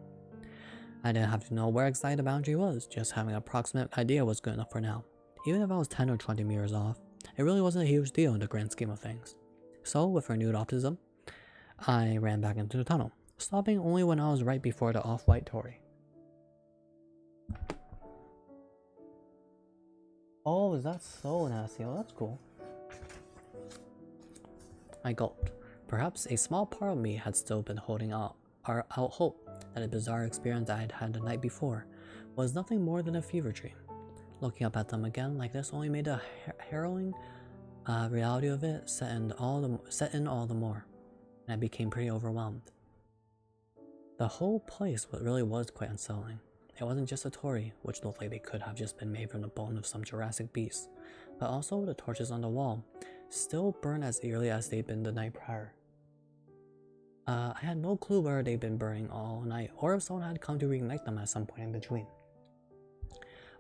I didn't have to know where exactly the boundary was, just having an approximate idea was good enough for now. Even if I was 10 or 20 meters off, it really wasn't a huge deal in the grand scheme of things. So, with renewed optimism, I ran back into the tunnel, stopping only when I was right before the off-white Torii. Oh, is that so nasty? Oh, that's cool. I gulped. Perhaps a small part of me had still been holding out hope that a bizarre experience I had had the night before was nothing more than a fever dream. Looking up at them again like this only made the harrowing reality of it set in all the more, and I became pretty overwhelmed. The whole place really was quite unsettling. It wasn't just a Torii, which looked like they could have just been made from the bone of some Jurassic beast, but also the torches on the wall still burned as eerily as they'd been the night prior. I had no clue where they'd been burning all night, or if someone had come to reignite them at some point in between.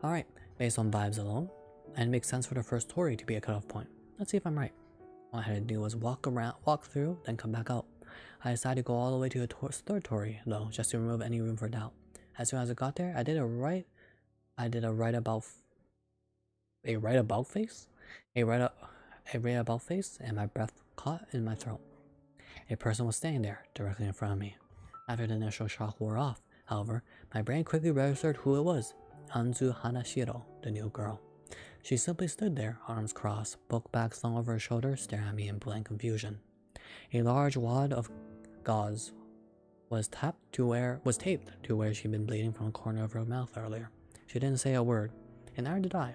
Alright, based on vibes alone, and it makes sense for the first Torii to be a cutoff point. Let's see if I'm right. All I had to do was walk through, then come back out. I decided to go all the way to the third Torii, though, just to remove any room for doubt. As soon as I got there, I did a right about face, and my breath caught in my throat. A person was standing there, directly in front of me. After the initial shock wore off, however, my brain quickly registered who it was: Anzu Hanashiro, the new girl. She simply stood there, arms crossed, book bag slung over her shoulder, staring at me in blank confusion. A large wad of gauze was taped to where she'd been bleeding from the corner of her mouth earlier. She didn't say a word, and neither did I.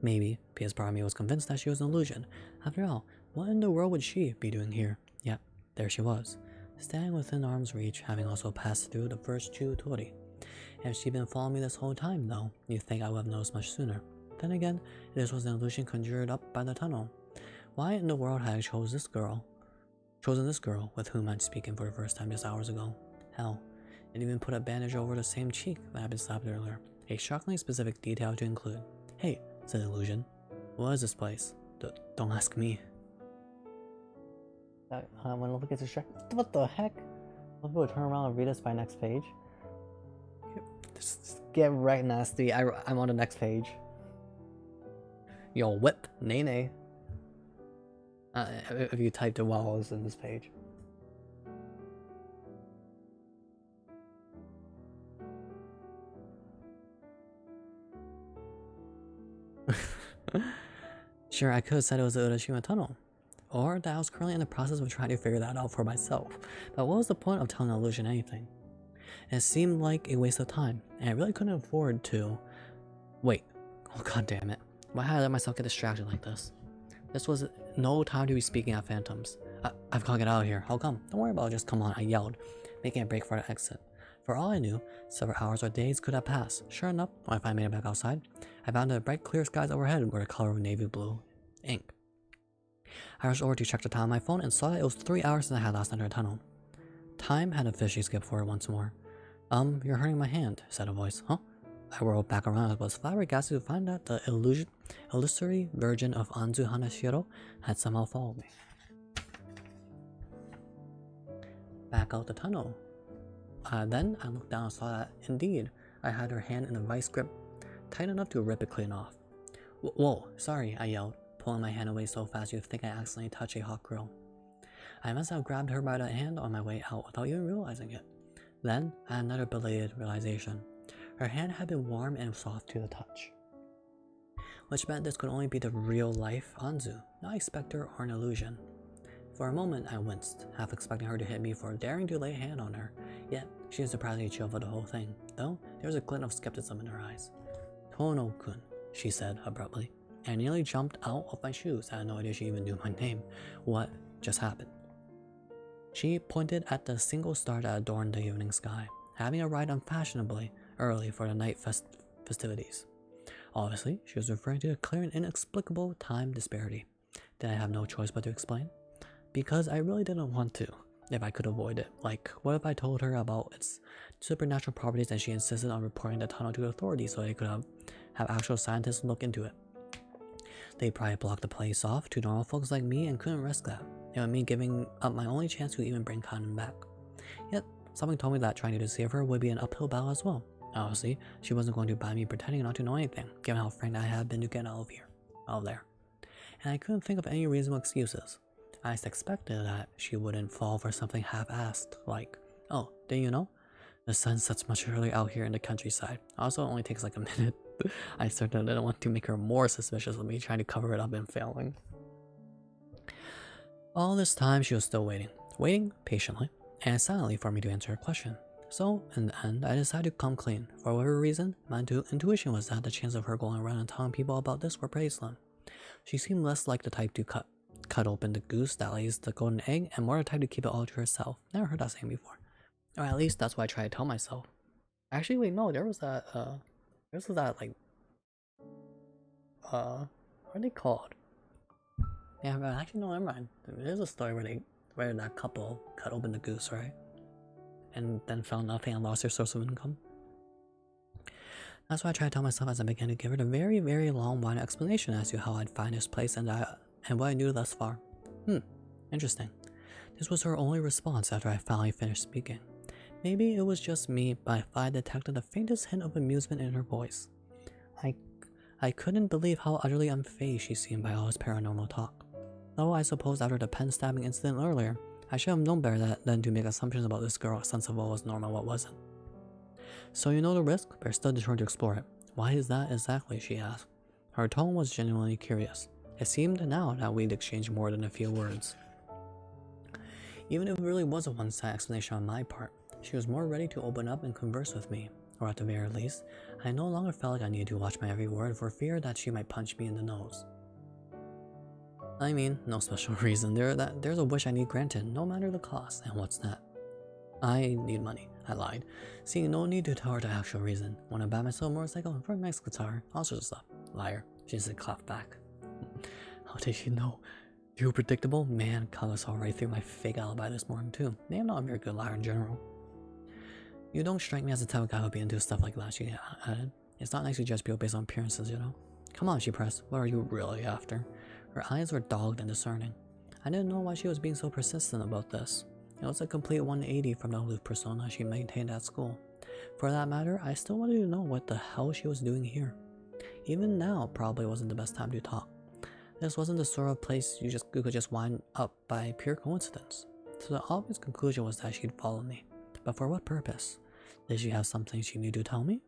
Maybe because part of me was convinced that she was an illusion. After all, what in the world would she be doing here? Yet, there she was, standing within arm's reach, having also passed through the first two Torii. If she'd been following me this whole time, though, you'd think I would have noticed much sooner. Then again, this was an illusion conjured up by the tunnel. Why in the world had I chosen this girl with whom I'd spoken for the first time just hours ago? Hell, it even put a bandage over the same cheek that had been slapped earlier. A shockingly specific detail to include. Hey, said the illusion. What is this place? Don't ask me. When Luffy gets distracted, what the heck? Luffy will turn around and read us by next page. Just get right nasty. I'm on the next page. Yo, whip, nay. If you typed it while I was in this page. Sure, I could have said it was the Urashima tunnel, or that I was currently in the process of trying to figure that out for myself, but what was the point of telling an illusion anything? It seemed like a waste of time, and I really couldn't afford to... Wait, oh god damn it, why had I let myself get distracted like this? This was no time to be speaking at phantoms. I've got to get out of here. How come? Don't worry about it, just come on, I yelled, making a break for the exit. For all I knew, several hours or days could have passed. Sure enough, when I finally made it back outside, I found the bright clear skies overhead were the color of navy blue ink. I rushed over to check the time on my phone and saw that it was 3 hours since I had last entered the tunnel. Time had officially skipped forward once more. You're hurting my hand, said a voice. Huh? I whirled back around and was flabbergasted to find that the illusory virgin of Anzu Hanashiro had somehow followed me. Back out the tunnel. Then I looked down and saw that, indeed, I had her hand in a vice grip, tight enough to rip it clean off. Whoa, sorry, I yelled, pulling my hand away so fast you'd think I accidentally touched a hot grill. I must have grabbed her by the hand on my way out without even realizing it. Then, I had another belated realization. Her hand had been warm and soft to the touch, which meant this could only be the real-life Anzu, not a specter or an illusion. For a moment, I winced, half expecting her to hit me for daring to lay a hand on her, yet she was surprisingly chill for the whole thing, though there was a glint of skepticism in her eyes. Tono-kun, she said abruptly, and I nearly jumped out of my shoes. I had no idea she even knew my name. What just happened? She pointed at the single star that adorned the evening sky, having arrived unfashionably early for the night festivities. Obviously, she was referring to a clear and inexplicable time disparity. Did I have no choice but to explain? Because I really didn't want to, if I could avoid it. Like, what if I told her about its supernatural properties and she insisted on reporting the tunnel to the authorities so they could have actual scientists look into it? They'd probably block the place off to normal folks like me and couldn't risk that. It would mean giving up my only chance to even bring Kanan back. Yet, something told me that trying to deceive her would be an uphill battle as well. Obviously, she wasn't going to buy me pretending not to know anything, given how frank I had been to get out of there. And I couldn't think of any reasonable excuses. I expected that she wouldn't fall for something half-assed, like, oh, didn't you know? The sun sets much earlier out here in the countryside. Also, it only takes like a minute. I certainly didn't want to make her more suspicious of me trying to cover it up and failing. All this time, she was still waiting patiently and silently for me to answer her question. So, in the end, I decided to come clean. For whatever reason, my intuition was that the chance of her going around and telling people about this were pretty slim. She seemed less like the type to cut open the goose that lays the golden egg, and more the type to keep it all to herself. Never heard that saying before. Or at least that's what I try to tell myself. Actually, wait, no, there was that, like, what are they called? Yeah, but actually, no, never mind. There's a story where that couple cut open the goose, right? And then found nothing and lost their source of income. That's what I tried to tell myself as I began to give her a very, very long-winded explanation as to how I'd find this place and what I knew thus far. Interesting. This was her only response after I finally finished speaking. Maybe it was just me, but I detected the faintest hint of amusement in her voice. I couldn't believe how utterly unfazed she seemed by all this paranormal talk. Though I suppose after the pen stabbing incident earlier, I should have known better than to make assumptions about this girl's sense of what was normal and what wasn't. So you know the risk, but you're still determined to explore it. Why is that exactly? She asked. Her tone was genuinely curious. It seemed now that we'd exchanged more than a few words. Even if it really was a one-sided explanation on my part, she was more ready to open up and converse with me. Or at the very least, I no longer felt like I needed to watch my every word for fear that she might punch me in the nose. I mean, no special reason. There's a wish I need granted, no matter the cost. And what's that? I need money, I lied, seeing no need to tell her the actual reason. Want to buy myself a motorcycle for a nice guitar, all sorts of stuff. Liar, she just clapped back. How did she know? Too predictable? Man, color saw right through my fake alibi this morning too. Maybe I'm not a very good liar in general. You don't strike me as the type of guy who'd be into stuff like that, she added. It's not nice to judge people based on appearances, you know? Come on, she pressed. What are you really after? Her eyes were dogged and discerning. I didn't know why she was being so persistent about this. It was a complete 180 from the aloof persona she maintained at school. For that matter, I still wanted to know what the hell she was doing here. Even now, probably wasn't the best time to talk. This wasn't the sort of place you could just wind up by pure coincidence. So the obvious conclusion was that she'd follow me. But for what purpose? Did she have something she knew to tell me?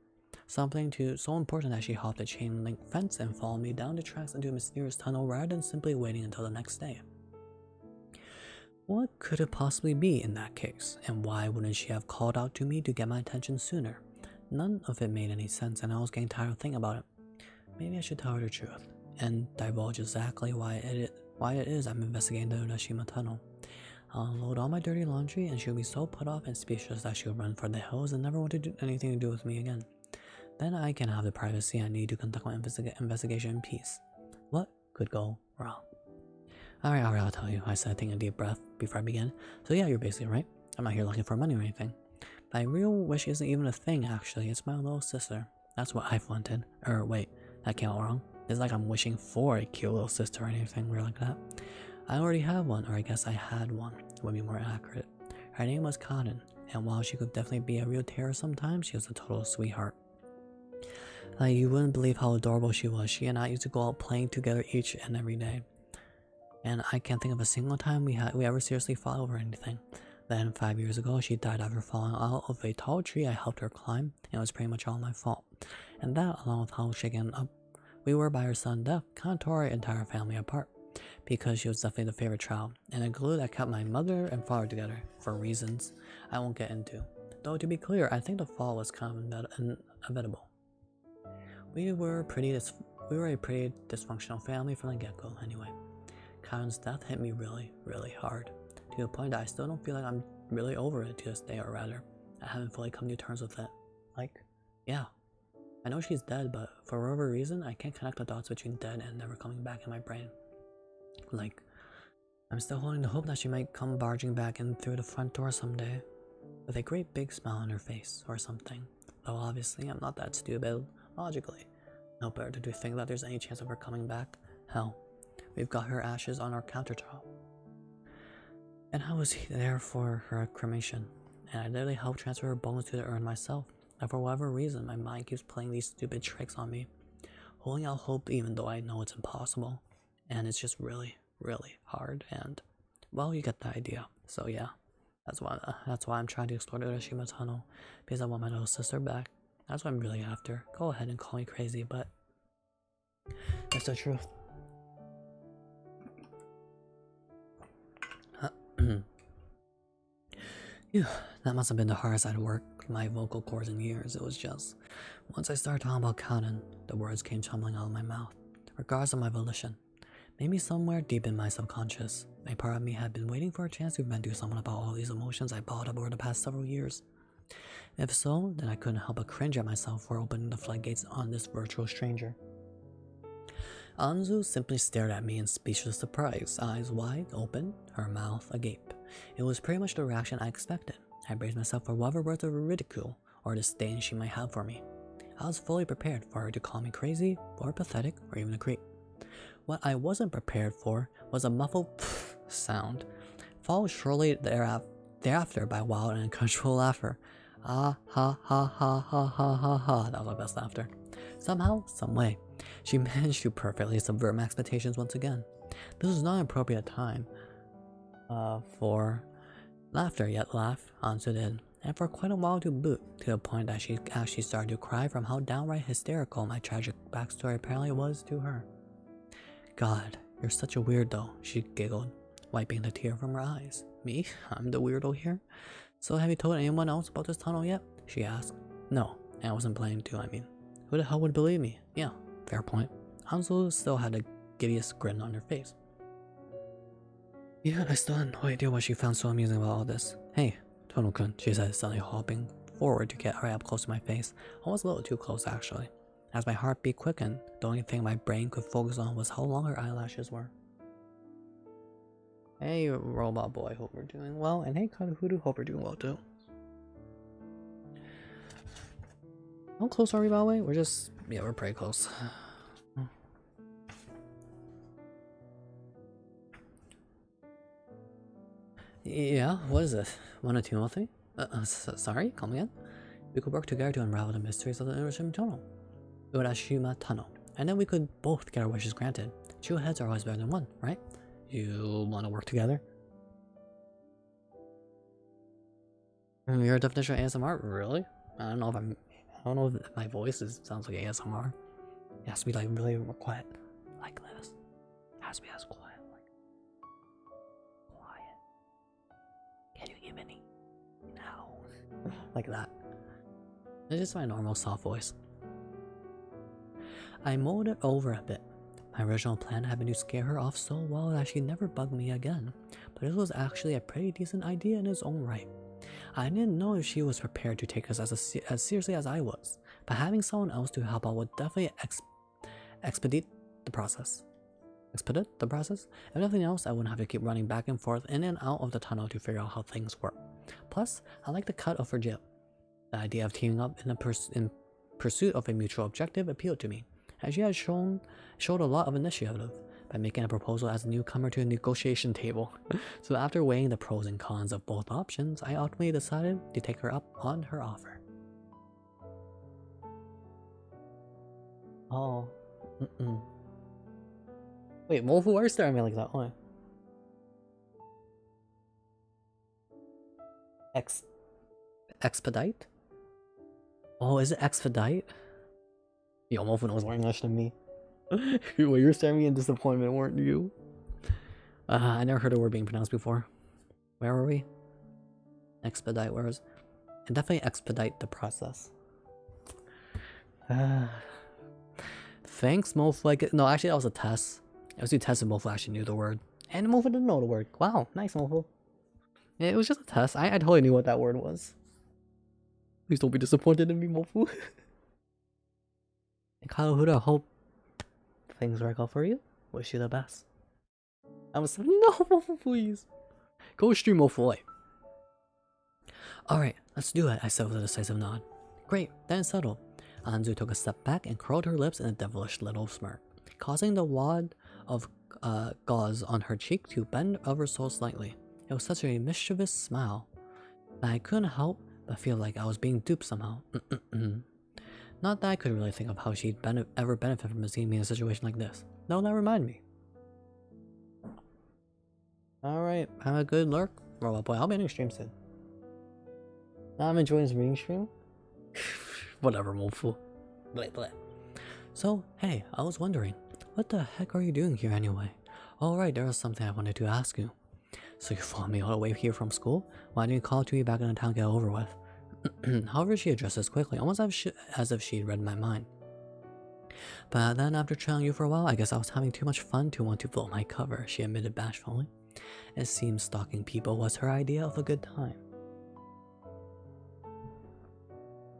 Something so important that she hopped a chain link fence and followed me down the tracks into a mysterious tunnel rather than simply waiting until the next day. What could it possibly be in that case, and why wouldn't she have called out to me to get my attention sooner? None of it made any sense, and I was getting tired of thinking about it. Maybe I should tell her the truth, and divulge exactly why it is I'm investigating the Urashima tunnel. I'll unload all my dirty laundry, and she'll be so put off and speechless that she'll run for the hills and never want to do anything to do with me again. Then I can have the privacy I need to conduct my investigation in peace. What could go wrong? Alright, I'll tell you, I said, taking a deep breath before I began. So yeah, you're basically right. I'm not here looking for money or anything. My real wish isn't even a thing, actually. It's my little sister. That's what I've wanted. Wait, that came out wrong. It's like I'm wishing for a cute little sister or anything weird like that. I already have one, or I guess I had one, would be more accurate. Her name was Cotton, and while she could definitely be a real terror sometimes, she was a total sweetheart. Like, you wouldn't believe how adorable she was. She and I used to go out playing together each and every day. And I can't think of a single time we ever seriously fought over anything. Then 5 years ago, she died after falling out of a tall tree I helped her climb, and it was pretty much all my fault. And that, along with how shaken up we were by her sudden death, kind of tore our entire family apart. Because she was definitely the favorite child, and a glue that kept my mother and father together, for reasons I won't get into. Though to be clear, I think the fall was kind of inevitable. We were a pretty dysfunctional family from the get-go anyway. Cotton's death hit me really, really hard, to the point that I still don't feel like I'm really over it to this day, or rather, I haven't fully come to terms with it. Like, yeah, I know she's dead, but for whatever reason, I can't connect the dots between dead and never coming back in my brain. Like, I'm still holding the hope that she might come barging back in through the front door someday, with a great big smile on her face, or something. Though obviously, I'm not that stupid, logically. No better to think that there's any chance of her coming back. Hell, we've got her ashes on our countertop. And I was there for her cremation, and I literally helped transfer her bones to the urn myself. And for whatever reason, my mind keeps playing these stupid tricks on me, holding out hope even though I know it's impossible. And it's just really, really hard, and, well, you get the idea. So yeah, that's why I'm trying to explore the Urashima tunnel, because I want my little sister back. That's what I'm really after. Go ahead and call me crazy, but it's the truth. Phew, that must have been the hardest I'd worked my vocal cords in years. It was just, once I started talking about Cotton, the words came tumbling out of my mouth, regardless of my volition. Maybe somewhere deep in my subconscious, a part of me had been waiting for a chance to vent to someone about all these emotions I bottled up over the past several years. If so, then I couldn't help but cringe at myself for opening the floodgates on this virtual stranger. Anzu simply stared at me in speechless surprise, eyes wide open, her mouth agape. It was pretty much the reaction I expected. I braced myself for whatever words of ridicule or disdain she might have for me. I was fully prepared for her to call me crazy, or pathetic, or even a creep. What I wasn't prepared for was a muffled pfft sound, followed shortly thereafter by wild and uncontrollable laughter. Ah ha ha ha ha ha ha ha. That was my best laughter. Somehow, someway, she managed to perfectly subvert my expectations once again. This was not an appropriate time for laughter, yet laugh Anzu did, and for quite a while to boot, to the point that she actually started to cry from how downright hysterical my tragic backstory apparently was to her. God, you're such a weirdo, she giggled, wiping the tear from her eyes. Me? I'm the weirdo here? So have you told anyone else about this tunnel yet? She asked. No, and I wasn't planning to, I mean. Who the hell would believe me? Yeah, fair point. Anzu still had the giddiest grin on her face. Yeah, I still had no idea what she found so amusing about all this. Hey, Tono-kun, she said, suddenly hopping forward to get right up close to my face. Almost a little too close, actually. As my heartbeat quickened, the only thing my brain could focus on was how long her eyelashes were. Hey, robot boy, hope we're doing well. And hey, Kadohudu, hope we're doing well too. How close are we, by the way? We're pretty close. Yeah, what is this? 1 or 2 more thing? Sorry, come again? We could work together to unravel the mysteries of the Urashima tunnel. And then we could both get our wishes granted. 2 heads are always better than 1, right? You want to work together? Your definition of ASMR? Really? I don't know if my voice sounds like ASMR. It has to be like really quiet. Like this. It has to be as quiet. Like quiet. Can you give any? No. Like that. It's just my normal soft voice. I mulled it over a bit. My original plan had been to scare her off so well that she'd never bug me again, but this was actually a pretty decent idea in its own right. I didn't know if she was prepared to take us as seriously as I was, but having someone else to help out would definitely expedite the process. Expedite the process? If nothing else, I wouldn't have to keep running back and forth in and out of the tunnel to figure out how things work. Plus, I like the cut of her jib. The idea of teaming up in pursuit of a mutual objective appealed to me, as she had showed a lot of initiative by making a proposal as a newcomer to a negotiation table. So after weighing the pros and cons of both options, I ultimately decided to take her up on her offer. Oh. Wait, Mofu, why are you staring at me like that? Why? Expedite? Oh, is it expedite? Yo, Mofu knows more English than me. Well, you're staring at me in disappointment, weren't you? I never heard a word being pronounced before. Where were we? Expedite, where was... And definitely expedite the process. Thanks, Mofu. Like, no, actually that was a test. It was a test if Mofu actually knew the word. And Mofu didn't know the word. Wow, nice, Mofu. Yeah, it was just a test. I totally knew what that word was. Please don't be disappointed in me, Mofu. And Kaohura, hope things work out for you. Wish you the best. I was like, no, Mofu, please. Go stream Mofu. Alright, let's do it, I said with a decisive nod. Great, then it's settled. Anzu took a step back and curled her lips in a devilish little smirk, causing the wad of gauze on her cheek to bend ever so slightly. It was such a mischievous smile that I couldn't help but feel like I was being duped somehow. Not that I could really think of how she'd ever benefit from seeing me in a situation like this. That'll never remind me. Alright, have a good lurk. Robot boy, I'll be in your stream soon. Now I'm enjoying this reading stream. Whatever, Mofu. Bleh, bleh. So, hey, I was wondering, what the heck are you doing here anyway? Alright, there was something I wanted to ask you. So you followed me all the way here from school? Why didn't you call to me back in the town and get over with? However, she addressed this quickly, almost as if she'd read my mind. But then after trailing you for a while, I guess I was having too much fun to want to blow my cover, she admitted bashfully. It seems stalking people was her idea of a good time.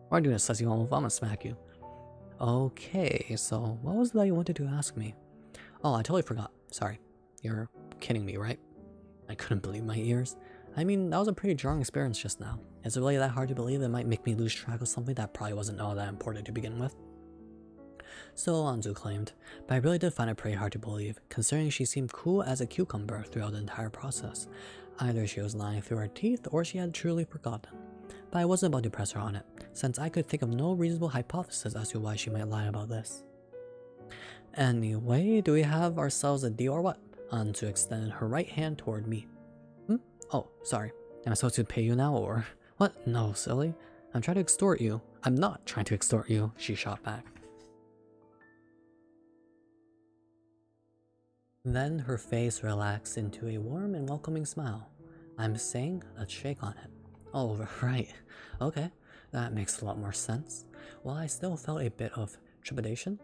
Why are you doing this, sussy homo? I'm gonna smack you. Okay, so what was it that you wanted to ask me? Oh, I totally forgot. Sorry. You're kidding me, right? I couldn't believe my ears. I mean, that was a pretty jarring experience just now. Is it really that hard to believe it might make me lose track of something that probably wasn't all that important to begin with? So Anzu claimed, but I really did find it pretty hard to believe, considering she seemed cool as a cucumber throughout the entire process. Either she was lying through her teeth or she had truly forgotten. But I wasn't about to press her on it, since I could think of no reasonable hypothesis as to why she might lie about this. Anyway, do we have ourselves a deal or what? Anzu extended her right hand toward me. Oh, sorry. Am I supposed to pay you now or? What? No, silly. I'm trying to extort you. I'm not trying to extort you, she shot back. Then her face relaxed into a warm and welcoming smile. I'm saying, let's shake on it. Oh, right. Okay, that makes a lot more sense. While I still felt a bit of trepidation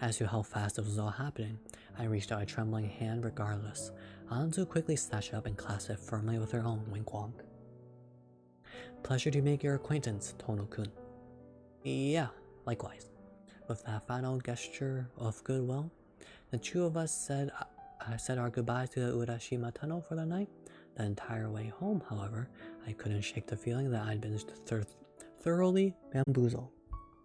as to how fast it was all happening, I reached out a trembling hand regardless. Anzu quickly snatched it up and clasped it firmly with her own, wink-wonk. Pleasure to make your acquaintance, Tono-kun. Yeah, likewise. With that final gesture of goodwill, the two of us said our goodbyes to the Urashima tunnel for the night. The entire way home, however, I couldn't shake the feeling that I'd been thoroughly bamboozled.